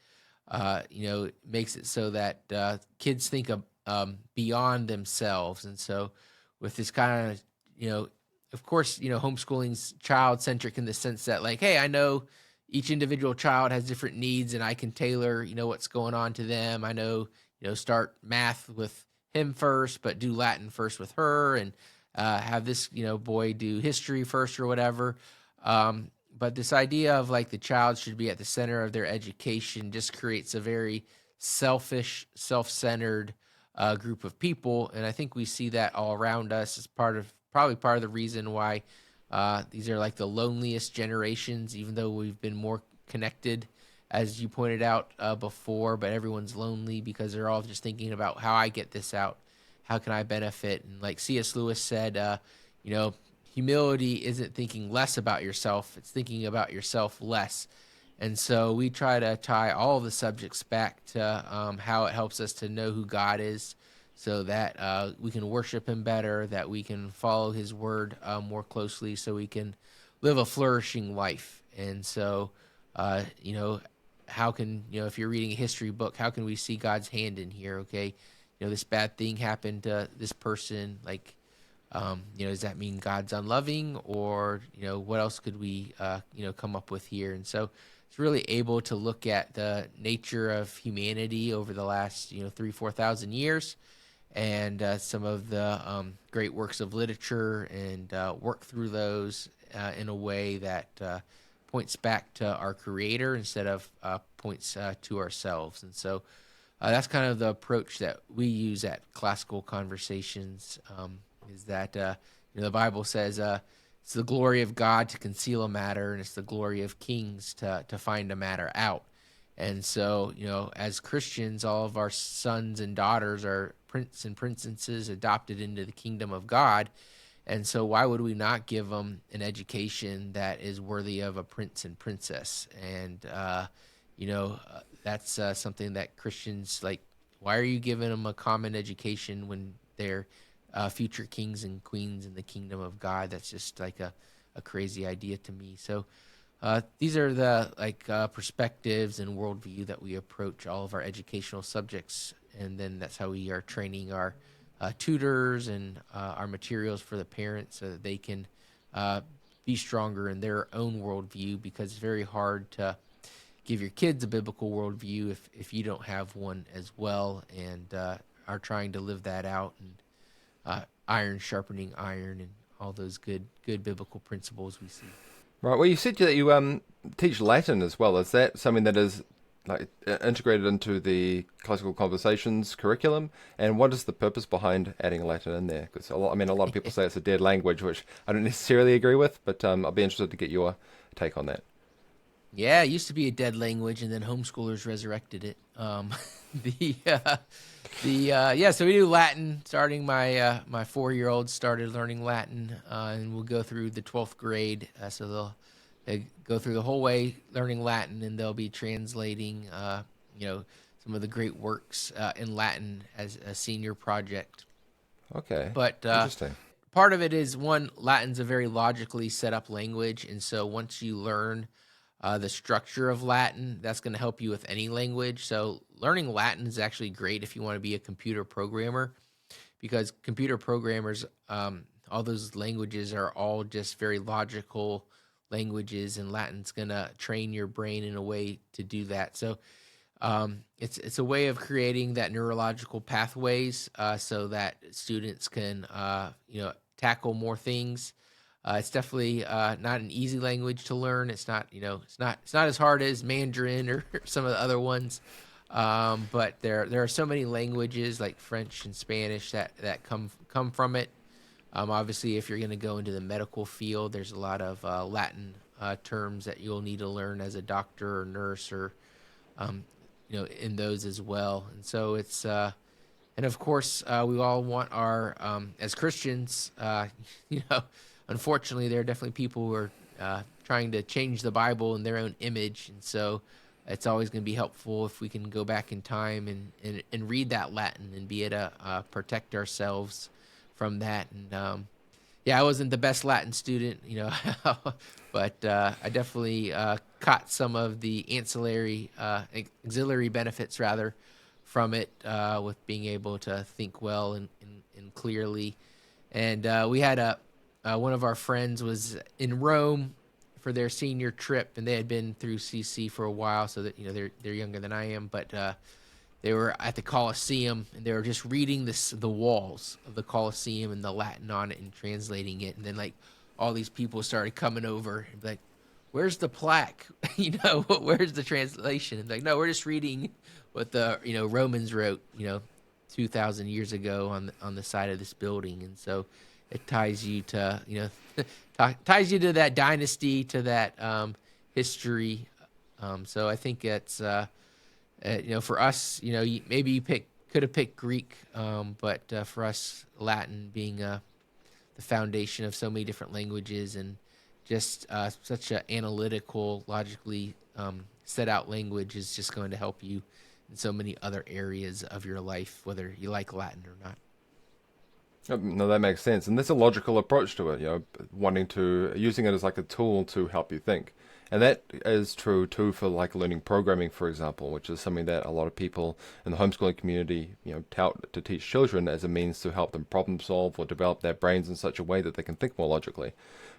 S1: Makes it so that kids think of beyond themselves, and so with this kind of of course, homeschooling's child centric in the sense that, like, hey, I know each individual child has different needs and I can tailor, what's going on to them. I know, start math with him first, but do Latin first with her, and have this, boy do history first or whatever. But this idea of like the child should be at the center of their education just creates a very selfish, self-centered group of people. And I think we see that all around us as probably part of the reason why these are like the loneliest generations, even though we've been more connected, as you pointed out before, but everyone's lonely because they're all just thinking about how I get this out. How can I benefit? And like C.S. Lewis said, humility isn't thinking less about yourself, it's thinking about yourself less. And so we try to tie all of the subjects back to how it helps us to know who God is, so that we can worship him better, that we can follow his word more closely, so we can live a flourishing life. And so, how can, if you're reading a history book, how can we see God's hand in here? Okay, this bad thing happened to this person, like, does that mean God's unloving, or, what else could we, come up with here? And so it's really able to look at the nature of humanity over the last, 3,000-4,000 years, and some of the great works of literature, and work through those in a way that points back to our Creator instead of points to ourselves. And so that's kind of the approach that we use at Classical Conversations. Is that the Bible says it's the glory of God to conceal a matter, and it's the glory of kings to find a matter out. And so, as Christians, all of our sons and daughters are princes and princesses adopted into the kingdom of God. And so why would we not give them an education that is worthy of a prince and princess? And, that's something that Christians, like, why are you giving them a common education when they're future kings and queens in the kingdom of God? That's just like a crazy idea to me. So these are the perspectives and worldview that we approach all of our educational subjects, and then that's how we are training our tutors and our materials for the parents, so that they can be stronger in their own worldview, because it's very hard to give your kids a biblical worldview if you don't have one as well, and are trying to live that out, and iron sharpening iron, and all those good biblical principles we see.
S2: Right. Well, you said that you teach Latin as well. Is that something that is like integrated into the Classical Conversations curriculum? And what is the purpose behind adding Latin in there? Because a lot of people say it's a dead language, which I don't necessarily agree with. But I'll be interested to get your take on that.
S1: Yeah, it used to be a dead language, and then homeschoolers resurrected it. So we do Latin. Starting my 4-year-old started learning Latin, and we'll go through the 12th grade. So they go through the whole way learning Latin, and they'll be translating, some of the great works in Latin as a senior project.
S2: Okay.
S1: But
S2: interesting.
S1: Part of it is, one, Latin's a very logically set up language, and so once you learn the structure of Latin, that's going to help you with any language. So learning Latin is actually great if you want to be a computer programmer, because computer programmers, all those languages are all just very logical languages, and Latin's going to train your brain in a way to do that. So it's a way of creating that neurological pathways so that students can tackle more things It's definitely not an easy language to learn. It's not, it's not as hard as Mandarin or some of the other ones. But there are so many languages like French and Spanish that come from it. Obviously, if you're going to go into the medical field, there's a lot of Latin terms that you'll need to learn as a doctor or nurse, or in those as well. And so and of course, we all want our, as Christians, unfortunately, there are definitely people who are trying to change the Bible in their own image. And so it's always going to be helpful if we can go back in time and read that Latin and be able to protect ourselves from that. And yeah, I wasn't the best Latin student, but I definitely caught some of the auxiliary benefits rather from it, with being able to think well and clearly. And we had one of our friends was in Rome for their senior trip, and they had been through CC for a while, so that they're younger than I am, but they were at the Colosseum, and they were just reading the walls of the Colosseum and the Latin on it and translating it. And then like all these people started coming over and be like, "Where's the plaque? Where's the translation?" And like, "No, we're just reading what the Romans wrote 2,000 years ago on the side of this building." And so it ties you to ties you to that dynasty, to that history. So I think it's for us, maybe you could have picked Greek, but for us, Latin being the foundation of so many different languages, and just such an analytical, logically set out language, is just going to help you in so many other areas of your life, whether you like Latin or not.
S2: No, that makes sense, and there's a logical approach to it. Using it as like a tool to help you think, and that is true too for like learning programming, for example, which is something that a lot of people in the homeschooling community, tout to teach children as a means to help them problem solve or develop their brains in such a way that they can think more logically.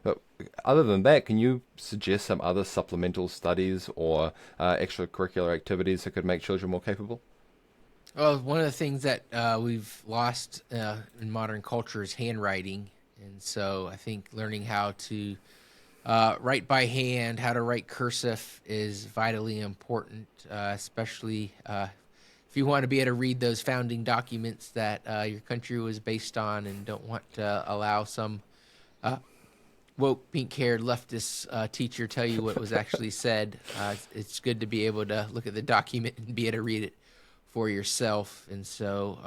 S2: But other than that, can you suggest some other supplemental studies or extracurricular activities that could make children more capable?
S1: Well, one of the things that we've lost in modern culture is handwriting. And so I think learning how to write by hand, how to write cursive, is vitally important, especially if you want to be able to read those founding documents that your country was based on, and don't want to allow some woke, pink-haired leftist teacher tell you what was actually said. It's good to be able to look at the document and be able to read it for yourself. And so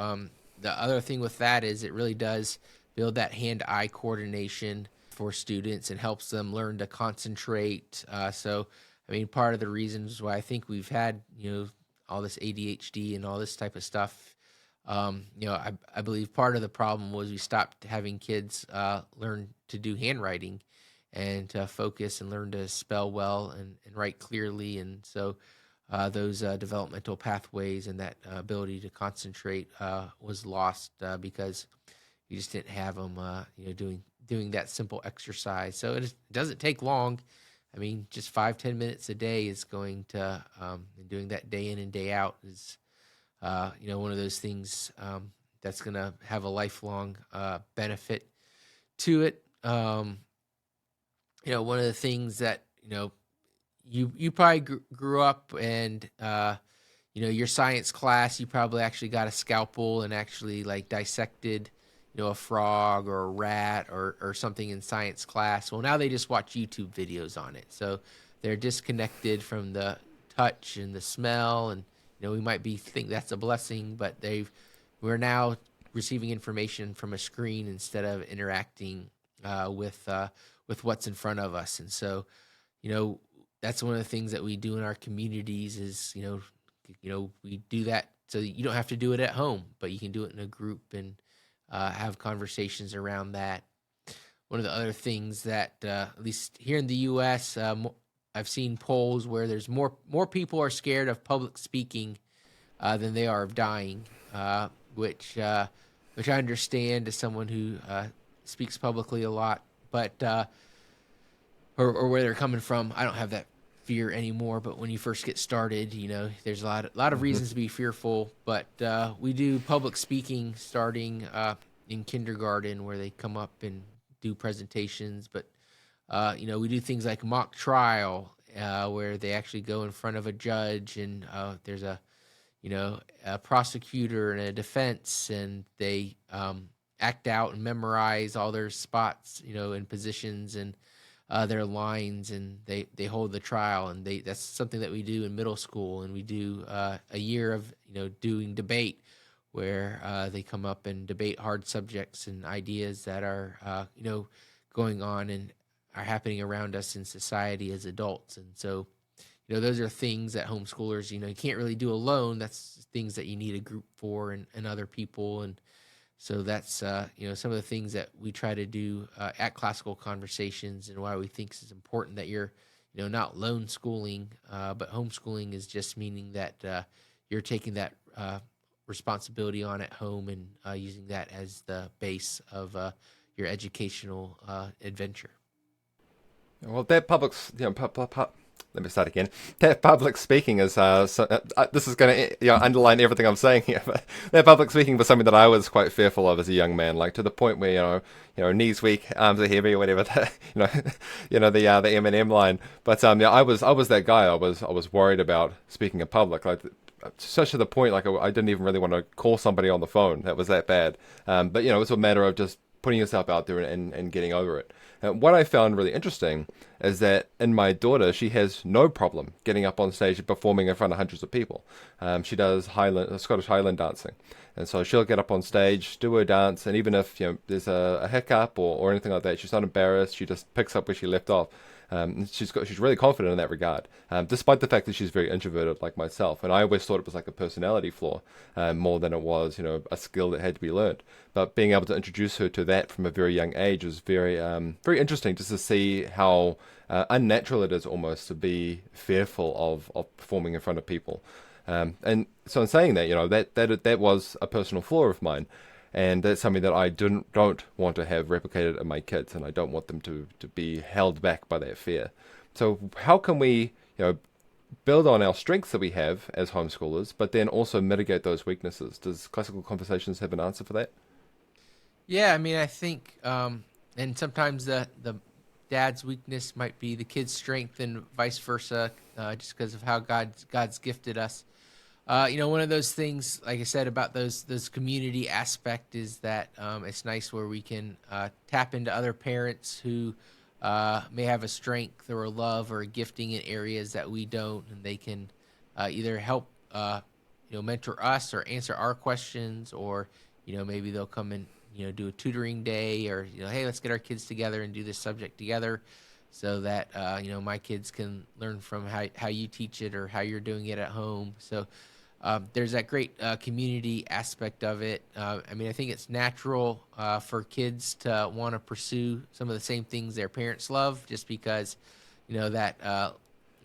S1: the other thing with that is it really does build that hand-eye coordination for students and helps them learn to concentrate. So, I mean, part of the reasons why I think we've had, all this ADHD and all this type of stuff, I believe part of the problem was we stopped having kids learn to do handwriting and to focus and learn to spell well and write clearly. And so those developmental pathways and that ability to concentrate was lost because you just didn't have them, doing that simple exercise. So it doesn't take long. I mean, just 5-10 minutes a day is going to, and doing that day in and day out is, one of those things that's going to have a lifelong benefit to it. One of the things that, you probably grew up and, your science class, you probably actually got a scalpel and actually like dissected, a frog or a rat or something in science class. Well, now they just watch YouTube videos on it. So they're disconnected from the touch and the smell. And, we might think that's a blessing, but we're now receiving information from a screen instead of interacting with what's in front of us. And so, that's one of the things that we do in our communities is, we do that so you don't have to do it at home, but you can do it in a group and have conversations around that. One of the other things that, at least here in the U.S., I've seen polls where there's more people are scared of public speaking than they are of dying, which I understand as someone who speaks publicly a lot, but or where they're coming from. I don't have that fear anymore, but when you first get started, there's a lot of reasons to be fearful. But we do public speaking starting in kindergarten, where they come up and do presentations, but we do things like mock trial, where they actually go in front of a judge, and there's a prosecutor and a defense, and they act out and memorize all their spots, and positions and their lines, and they hold the trial, and that's something that we do in middle school, and we do a year of doing debate, where they come up and debate hard subjects and ideas that are going on and are happening around us in society as adults. And so those are things that homeschoolers, you can't really do alone. That's things that you need a group for, and other people. And so that's, some of the things that we try to do at Classical Conversations, and why we think it's important that you're, not lone schooling, but homeschooling is just meaning that you're taking that responsibility on at home, and using that as the base of your educational adventure.
S2: Well, that let me start again. That public speaking is this is going to underline everything I'm saying here. But that public speaking was something that I was quite fearful of as a young man, like to the point where knees weak, arms are heavy, or whatever. The Eminem line. But I was that guy. I was worried about speaking in public, like such to the point like I didn't even really want to call somebody on the phone. That was that bad. But it's a matter of just putting yourself out there and getting over it. And what I found really interesting is that in my daughter, she has no problem getting up on stage and performing in front of hundreds of people. She does Scottish Highland dancing. And so she'll get up on stage, do her dance, and even if there's a hiccup or anything like that, she's not embarrassed. She just picks up where she left off. She's really confident in that regard, despite the fact that she's very introverted like myself. And I always thought it was like a personality flaw more than it was, a skill that had to be learned. But being able to introduce her to that from a very young age was very, very interesting, just to see how unnatural it is almost to be fearful of performing in front of people. And so in saying that, that was a personal flaw of mine. And that's something that I don't want to have replicated in my kids, and I don't want them to be held back by that fear. So how can we, build on our strengths that we have as homeschoolers, but then also mitigate those weaknesses? Does Classical Conversations have an answer for that?
S1: Yeah, I mean, I think, and sometimes the dad's weakness might be the kid's strength, and vice versa, just because of how God's gifted us. One of those things, like I said, about those community aspect is that it's nice where we can tap into other parents who may have a strength or a love or a gifting in areas that we don't, and they can either help mentor us or answer our questions, or maybe they'll come and do a tutoring day, or hey, let's get our kids together and do this subject together, so that my kids can learn from how you teach it or how you're doing it at home. So there's that great community aspect of it. I think it's natural for kids to want to pursue some of the same things their parents love, just because that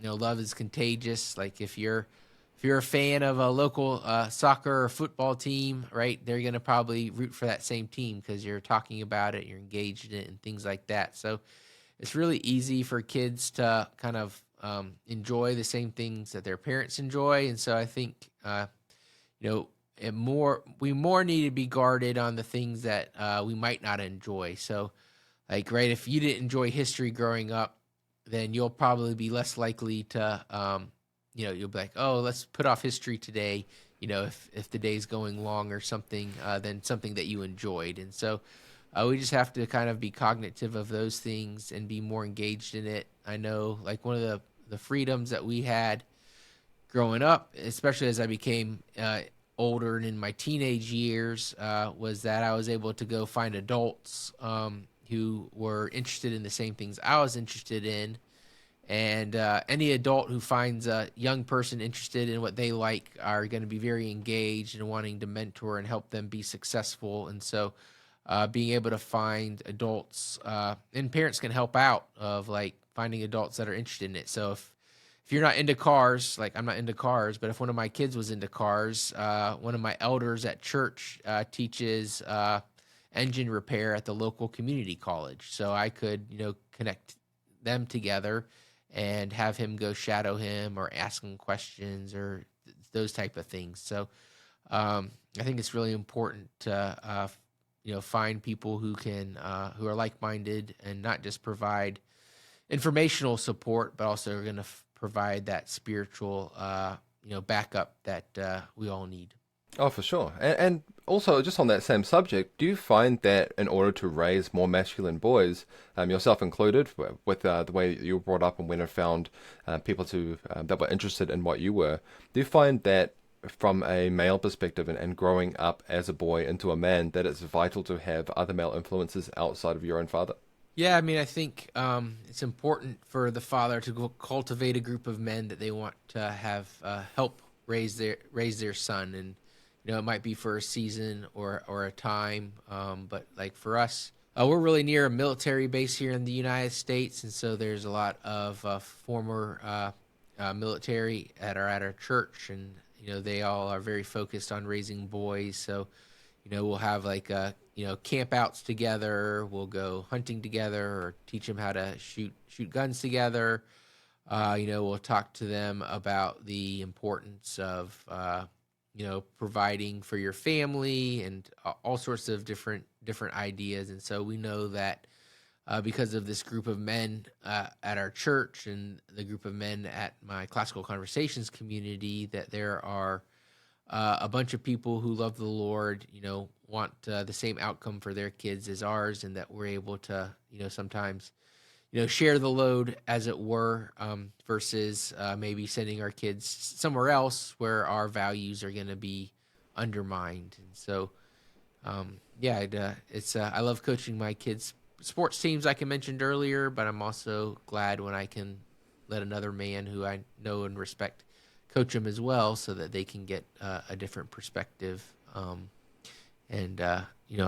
S1: love is contagious. Like if you're a fan of a local soccer or football team, right, they're going to probably root for that same team because you're talking about it, you're engaged in it, and things like that. So it's really easy for kids to kind of enjoy the same things that their parents enjoy. And so I think, we more need to be guarded on the things that we might not enjoy. So like, right, if you didn't enjoy history growing up, then you'll probably be less likely to, you'll be like, oh, let's put off history today, if the day's going long or something, than something that you enjoyed. And so we just have to kind of be cognitive of those things and be more engaged in it. I know, like, one of the freedoms that we had growing up, especially as I became older and in my teenage years, was that I was able to go find adults who were interested in the same things I was interested in. And any adult who finds a young person interested in what they like are going to be very engaged and wanting to mentor and help them be successful. And so being able to find adults, and parents can help out of like finding adults that are interested in it. So if you're not into cars, like I'm not into cars, but if one of my kids was into cars, one of my elders at church teaches engine repair at the local community college. So I could, connect them together and have him go shadow him or ask him questions or those type of things. So I think it's really important to find people who are like-minded and not just provide informational support, but also are going to provide that spiritual, backup that we all need.
S2: Oh, for sure. And also, just on that same subject, do you find that in order to raise more masculine boys, yourself included, with the way that you were brought up and when I found people that were interested in what you were, do you find that from a male perspective and growing up as a boy into a man, that it's vital to have other male influences outside of your own father?
S1: Yeah, I mean, I think it's important for the father to cultivate a group of men that they want to have help raise their son, and it might be for a season or a time. But like for us, we're really near a military base here in the United States, and so there's a lot of former military that are at our church, and they all are very focused on raising boys. So we'll have like camp outs together. We'll go hunting together or teach them how to shoot guns together. We'll talk to them about the importance of providing for your family and all sorts of different ideas. And so we know that because of this group of men at our church and the group of men at my classical conversations community, that there are a bunch of people who love the Lord, want the same outcome for their kids as ours, and that we're able to, sometimes, share the load, as it were, versus maybe sending our kids somewhere else where our values are going to be undermined. And so, I love coaching my kids' sports teams, like I mentioned earlier, but I'm also glad when I can let another man who I know and respect coach them as well, so that they can get a different perspective, and I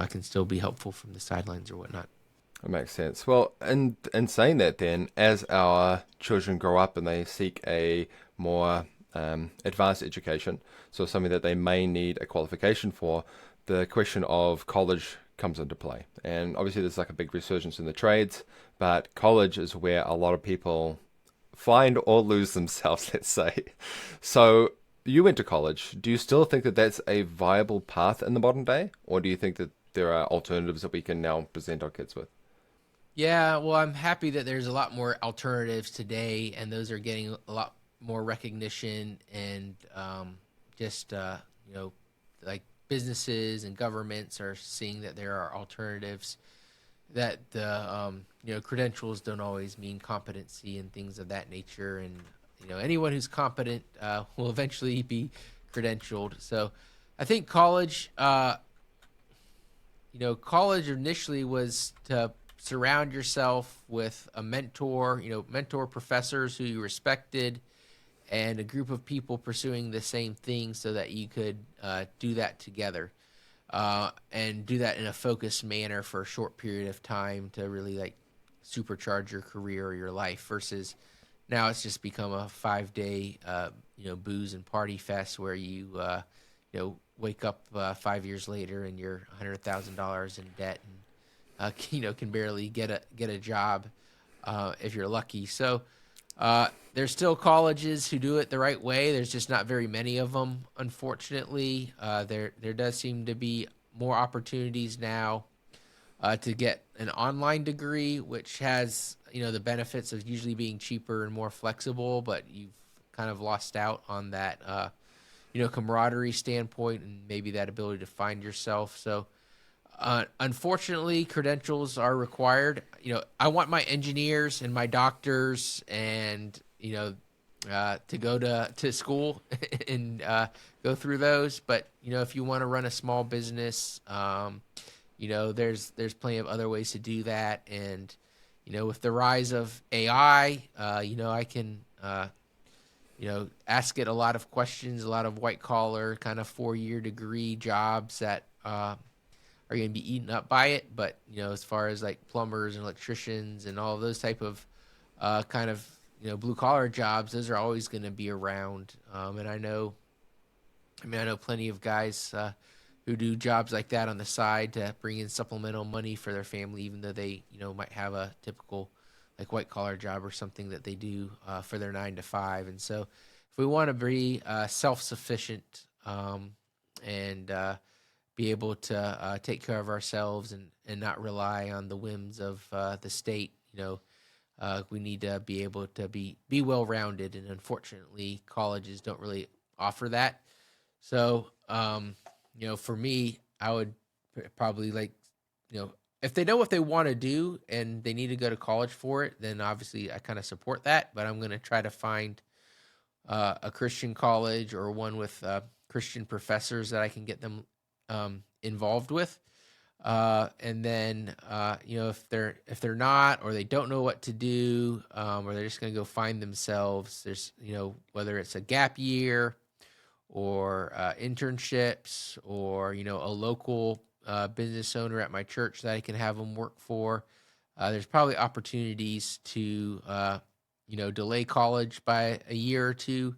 S1: can still be helpful from the sidelines or whatnot.
S2: That makes sense. Well, in saying that, then, as our children grow up and they seek a more advanced education, so something that they may need a qualification for, the question of college comes into play. And obviously, there's like a big resurgence in the trades, but college is where a lot of people find or lose themselves, let's say. So you went to college. Do you still think that that's a viable path in the modern day? Or do you think that there are alternatives that we can now present our kids with?
S1: Yeah, well, I'm happy that there's a lot more alternatives today, and those are getting a lot more recognition, and just like businesses and governments are seeing that there are alternatives, that the credentials don't always mean competency and things of that nature, and anyone who's competent will eventually be credentialed. So I think college initially was to surround yourself with a mentor, mentor professors who you respected, and a group of people pursuing the same thing, so that you could do that together, and do that in a focused manner for a short period of time to really like supercharge your career or your life. Versus now it's just become a 5-day booze and party fest where you wake up 5 years later and you're $100,000 in debt, and can barely get a job if you're lucky. So there's still colleges who do it the right way. There's just not very many of them, unfortunately. There does seem to be more opportunities now to get an online degree, which has the benefits of usually being cheaper and more flexible, but you've kind of lost out on that camaraderie standpoint and maybe that ability to find yourself. So unfortunately, credentials are required. I want my engineers and my doctors and to go to school and go through those. But if you want to run a small business, there's plenty of other ways to do that. And with the rise of AI, I can ask it a lot of questions, a lot of white collar kind of 4-year degree jobs that are going to be eaten up by it. But as far as like plumbers and electricians and all of those type of kind of blue collar jobs, those are always going to be around. And I know plenty of guys who do jobs like that on the side to bring in supplemental money for their family, even though they might have a typical like white collar job or something that they do for their 9 to 5. And so if we want to be self sufficient and be able to take care of ourselves and not rely on the whims of the state. We need to be able to be well rounded, and unfortunately, colleges don't really offer that. So, for me, I would probably like, if they know what they want to do and they need to go to college for it, then obviously I kind of support that. But I'm going to try to find a Christian college or one with Christian professors that I can get them involved with. And then if they're not, or they don't know what to do, or they're just going to go find themselves, there's whether it's a gap year or internships, or a local business owner at my church that I can have them work for. There's probably opportunities to delay college by a year or two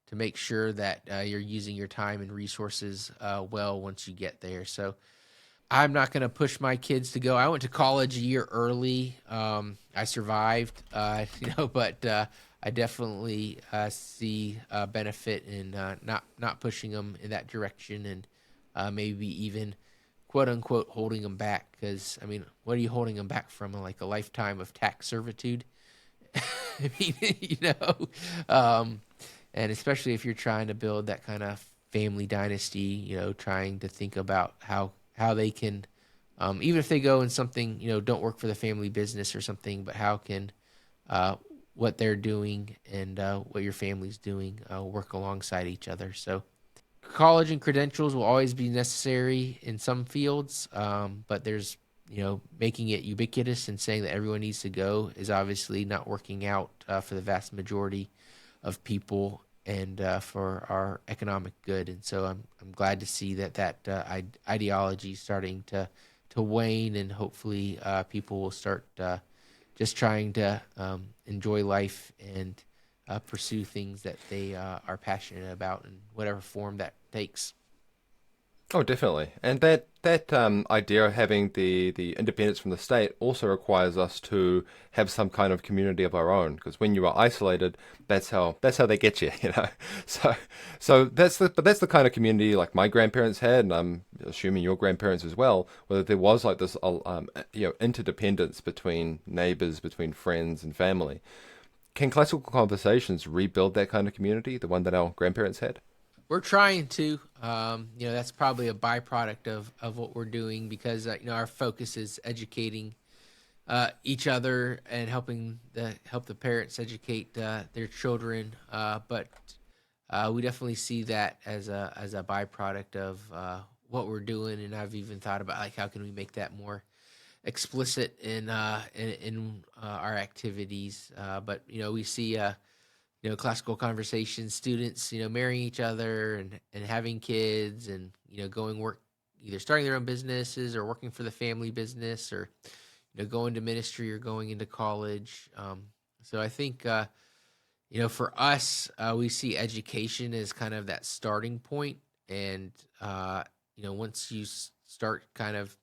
S1: to make sure that you're using your time and resources well once you get there. So I'm not going to push my kids to go. I went to college a year early. I survived, but I definitely see benefit in not pushing them in that direction, and maybe even quote unquote holding them back. Because what are you holding them back from? Like a lifetime of tax servitude? I mean, and especially if you're trying to build that kind of family dynasty, trying to think about how they can, even if they go in something, don't work for the family business or something, but how can what they're doing and what your family's doing work alongside each other. So college and credentials will always be necessary in some fields, but there's, making it ubiquitous and saying that everyone needs to go is obviously not working out for the vast majority of people and for our economic good. And so I'm glad to see that ideology is starting to wane, and hopefully people will start just trying to enjoy life and pursue things that they are passionate about in whatever form that takes.
S2: Oh, definitely. And that idea of having the independence from the state also requires us to have some kind of community of our own. Because when you are isolated, that's how they get you, you know. So that's the kind of community like my grandparents had, and I'm assuming your grandparents as well, where there was like this interdependence between neighbors, between friends and family. Can classical conversations rebuild that kind of community, the one that our grandparents had?
S1: We're trying to. That's probably a byproduct of what we're doing, because our focus is educating each other and help the parents educate their children. But we definitely see that as a byproduct of what we're doing, and I've even thought about like how can we make that more explicit in our activities. But we see classical conversation students, marrying each other and having kids, and, going work, either starting their own businesses or working for the family business, or, going to ministry or going into college. So I think, for us, we see education as kind of that starting point. And, once you start kind of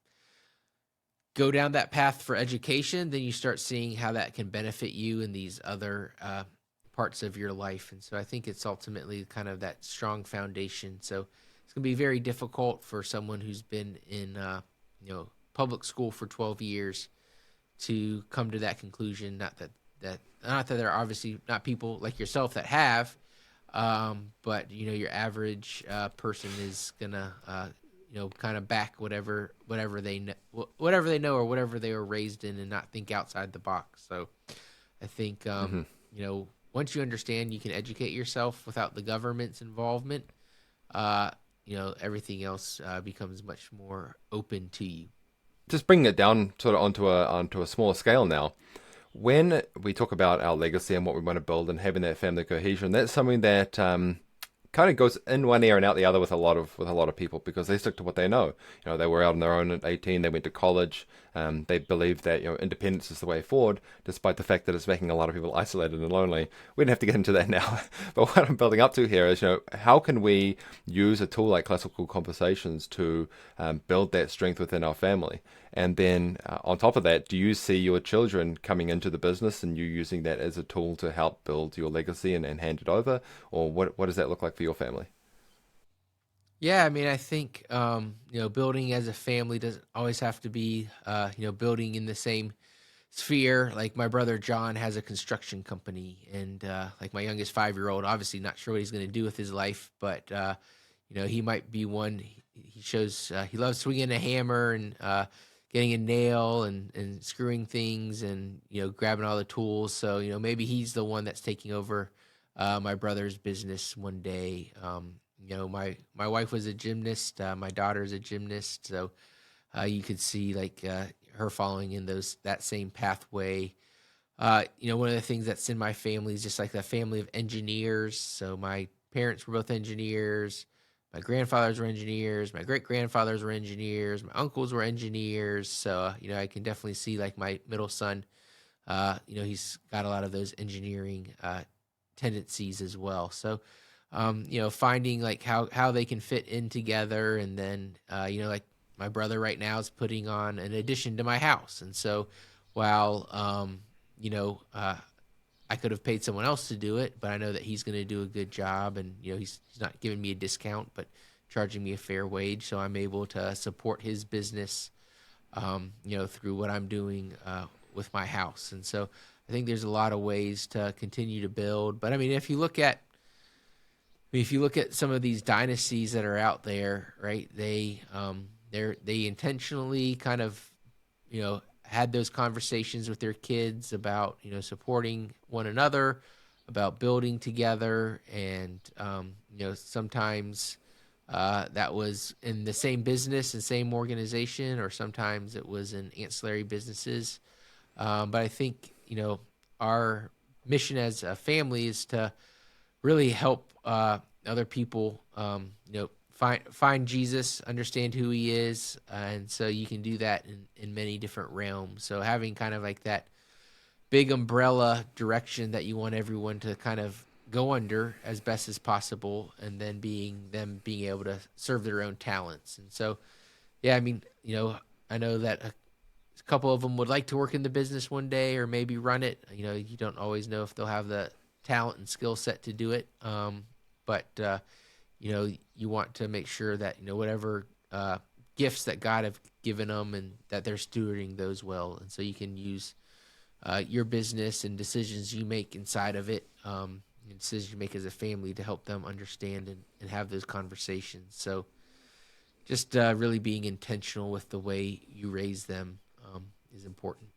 S1: go down that path for education, then you start seeing how that can benefit you in these other parts of your life. And so I think it's ultimately kind of that strong foundation. So it's going to be very difficult for someone who's been in public school for 12 years to come to that conclusion. Not that there are obviously not people like yourself that have, but your average person is gonna kind of back whatever they know, or whatever they were raised in, and not think outside the box. So I think once you understand you can educate yourself without the government's involvement, everything else becomes much more open to you.
S2: Just bringing it down sort of onto a smaller scale now. When we talk about our legacy and what we want to build and having that family cohesion, that's something that kind of goes in one ear and out the other with a lot of people, because they stick to what they know. They were out on their own at 18. They went to college. They believe that independence is the way forward, despite the fact that it's making a lot of people isolated and lonely. We don't have to get into that now. But what I'm building up to here is, how can we use a tool like classical conversations to build that strength within our family? And then on top of that, do you see your children coming into the business and you using that as a tool to help build your legacy and hand it over? Or what does that look like for your family?
S1: Yeah, I mean, I think building as a family doesn't always have to be building in the same sphere. Like my brother John has a construction company, and like my youngest 5-year old, obviously not sure what he's going to do with his life, but he might be one. He shows he loves swinging a hammer and getting a nail and screwing things and grabbing all the tools. So maybe he's the one that's taking over my brother's business one day. My wife was a gymnast. My daughter's a gymnast, so you could see like her following in that same pathway. One of the things that's in my family is just like a family of engineers. So my parents were both engineers. My grandfathers were engineers. My great grandfathers were engineers. My uncles were engineers. So I can definitely see like my middle son. He's got a lot of those engineering tendencies as well. So finding like how they can fit in together, and then like my brother right now is putting on an addition to my house, and so while I could have paid someone else to do it, but I know that he's going to do a good job, and he's not giving me a discount, but charging me a fair wage, so I'm able to support his business, through what I'm doing with my house, and so I think there's a lot of ways to continue to build. But I mean, if you look at some of these dynasties that are out there, right? They intentionally kind of had those conversations with their kids about supporting one another, about building together, and sometimes that was in the same business and same organization, or sometimes it was in ancillary businesses. But I think our mission as a family is to really help other people, find Jesus, understand who he is, and so you can do that in many different realms. So having kind of like that big umbrella direction that you want everyone to kind of go under as best as possible, and then being able to serve their own talents. And so, yeah, I mean, I know that a couple of them would like to work in the business one day, or maybe run it. You don't always know if they'll have the talent and skill set to do it. But you want to make sure that whatever gifts that God have given them, and that they're stewarding those well, and so you can use your business and decisions you make inside of it, and decisions you make as a family, to help them understand and have those conversations. So just really being intentional with the way you raise them is important.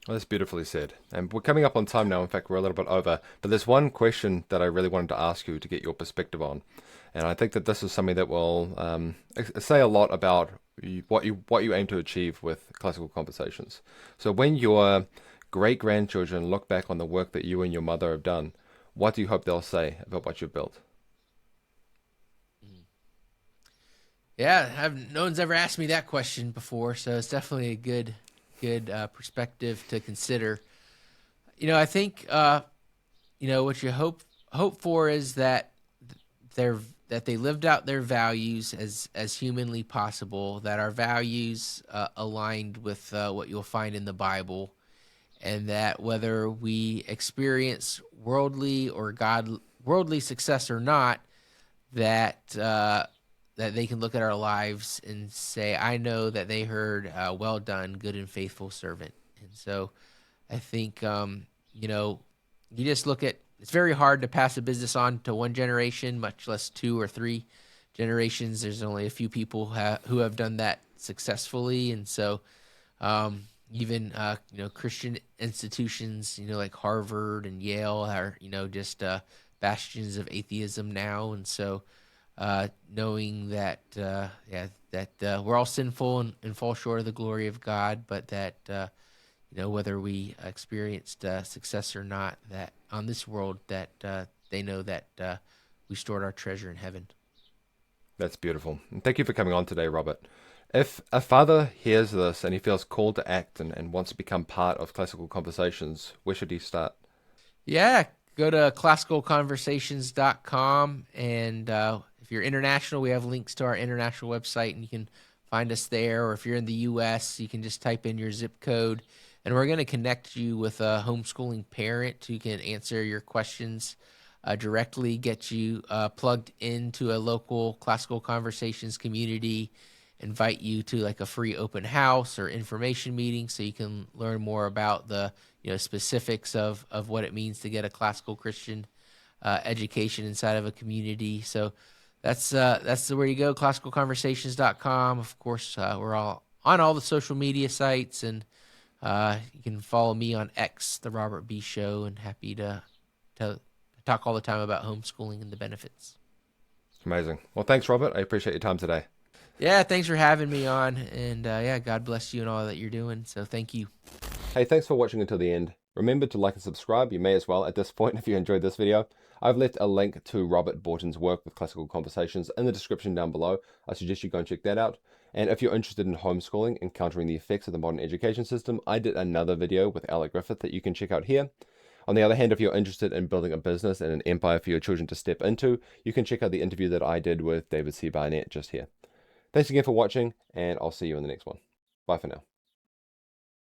S2: Well, that's beautifully said. And we're coming up on time now. In fact, we're a little bit over. But there's one question that I really wanted to ask you to get your perspective on. And I think that this is something that will say a lot about what you aim to achieve with classical conversations. So when your great-grandchildren look back on the work that you and your mother have done, what do you hope they'll say about what you've built?
S1: Yeah, no one's ever asked me that question before, so it's definitely a good perspective to consider. I think what you hope for is that they lived out their values as humanly possible. That our values aligned with what you'll find in the Bible, and that whether we experience worldly success or not, that that they can look at our lives and say, I know that they heard, well done, good and faithful servant. And so I think, you just look at, it's very hard to pass a business on to one generation, much less 2 or 3 generations. There's only a few people who have done that successfully. And so even, Christian institutions, like Harvard and Yale are, just bastions of atheism now. And so knowing that we're all sinful and fall short of the glory of God, but that whether we experienced success or not, that on this world, that they know that we stored our treasure in heaven.
S2: That's beautiful. And thank you for coming on today, Robert. If a father hears this and he feels called to act and wants to become part of classical conversations, where should he start?
S1: Yeah, go to classicalconversations.com, and if you're international, we have links to our international website, and you can find us there. Or if you're in the U.S., you can just type in your zip code, and we're going to connect you with a homeschooling parent who can answer your questions directly, get you plugged into a local classical conversations community, invite you to like a free open house or information meeting so you can learn more about the specifics of what it means to get a classical Christian education inside of a community. So that's the where you go, classicalconversations.com. Of course, we're all on all the social media sites, and you can follow me on X, The Robert B. Show, and happy to talk all the time about homeschooling and the benefits.
S2: Amazing. Well, thanks, Robert. I appreciate your time today.
S1: Yeah, thanks for having me on, and yeah, God bless you and all that you're doing. So thank you.
S2: Hey, thanks for watching until the end. Remember to like and subscribe. You may as well at this point if you enjoyed this video. I've left a link to Robert Bortins' work with Classical Conversations in the description down below. I suggest you go and check that out. And if you're interested in homeschooling and countering the effects of the modern education system, I did another video with Alec Griffith that you can check out here. On the other hand, if you're interested in building a business and an empire for your children to step into, you can check out the interview that I did with David C. Barnett just here. Thanks again for watching, and I'll see you in the next one. Bye for now.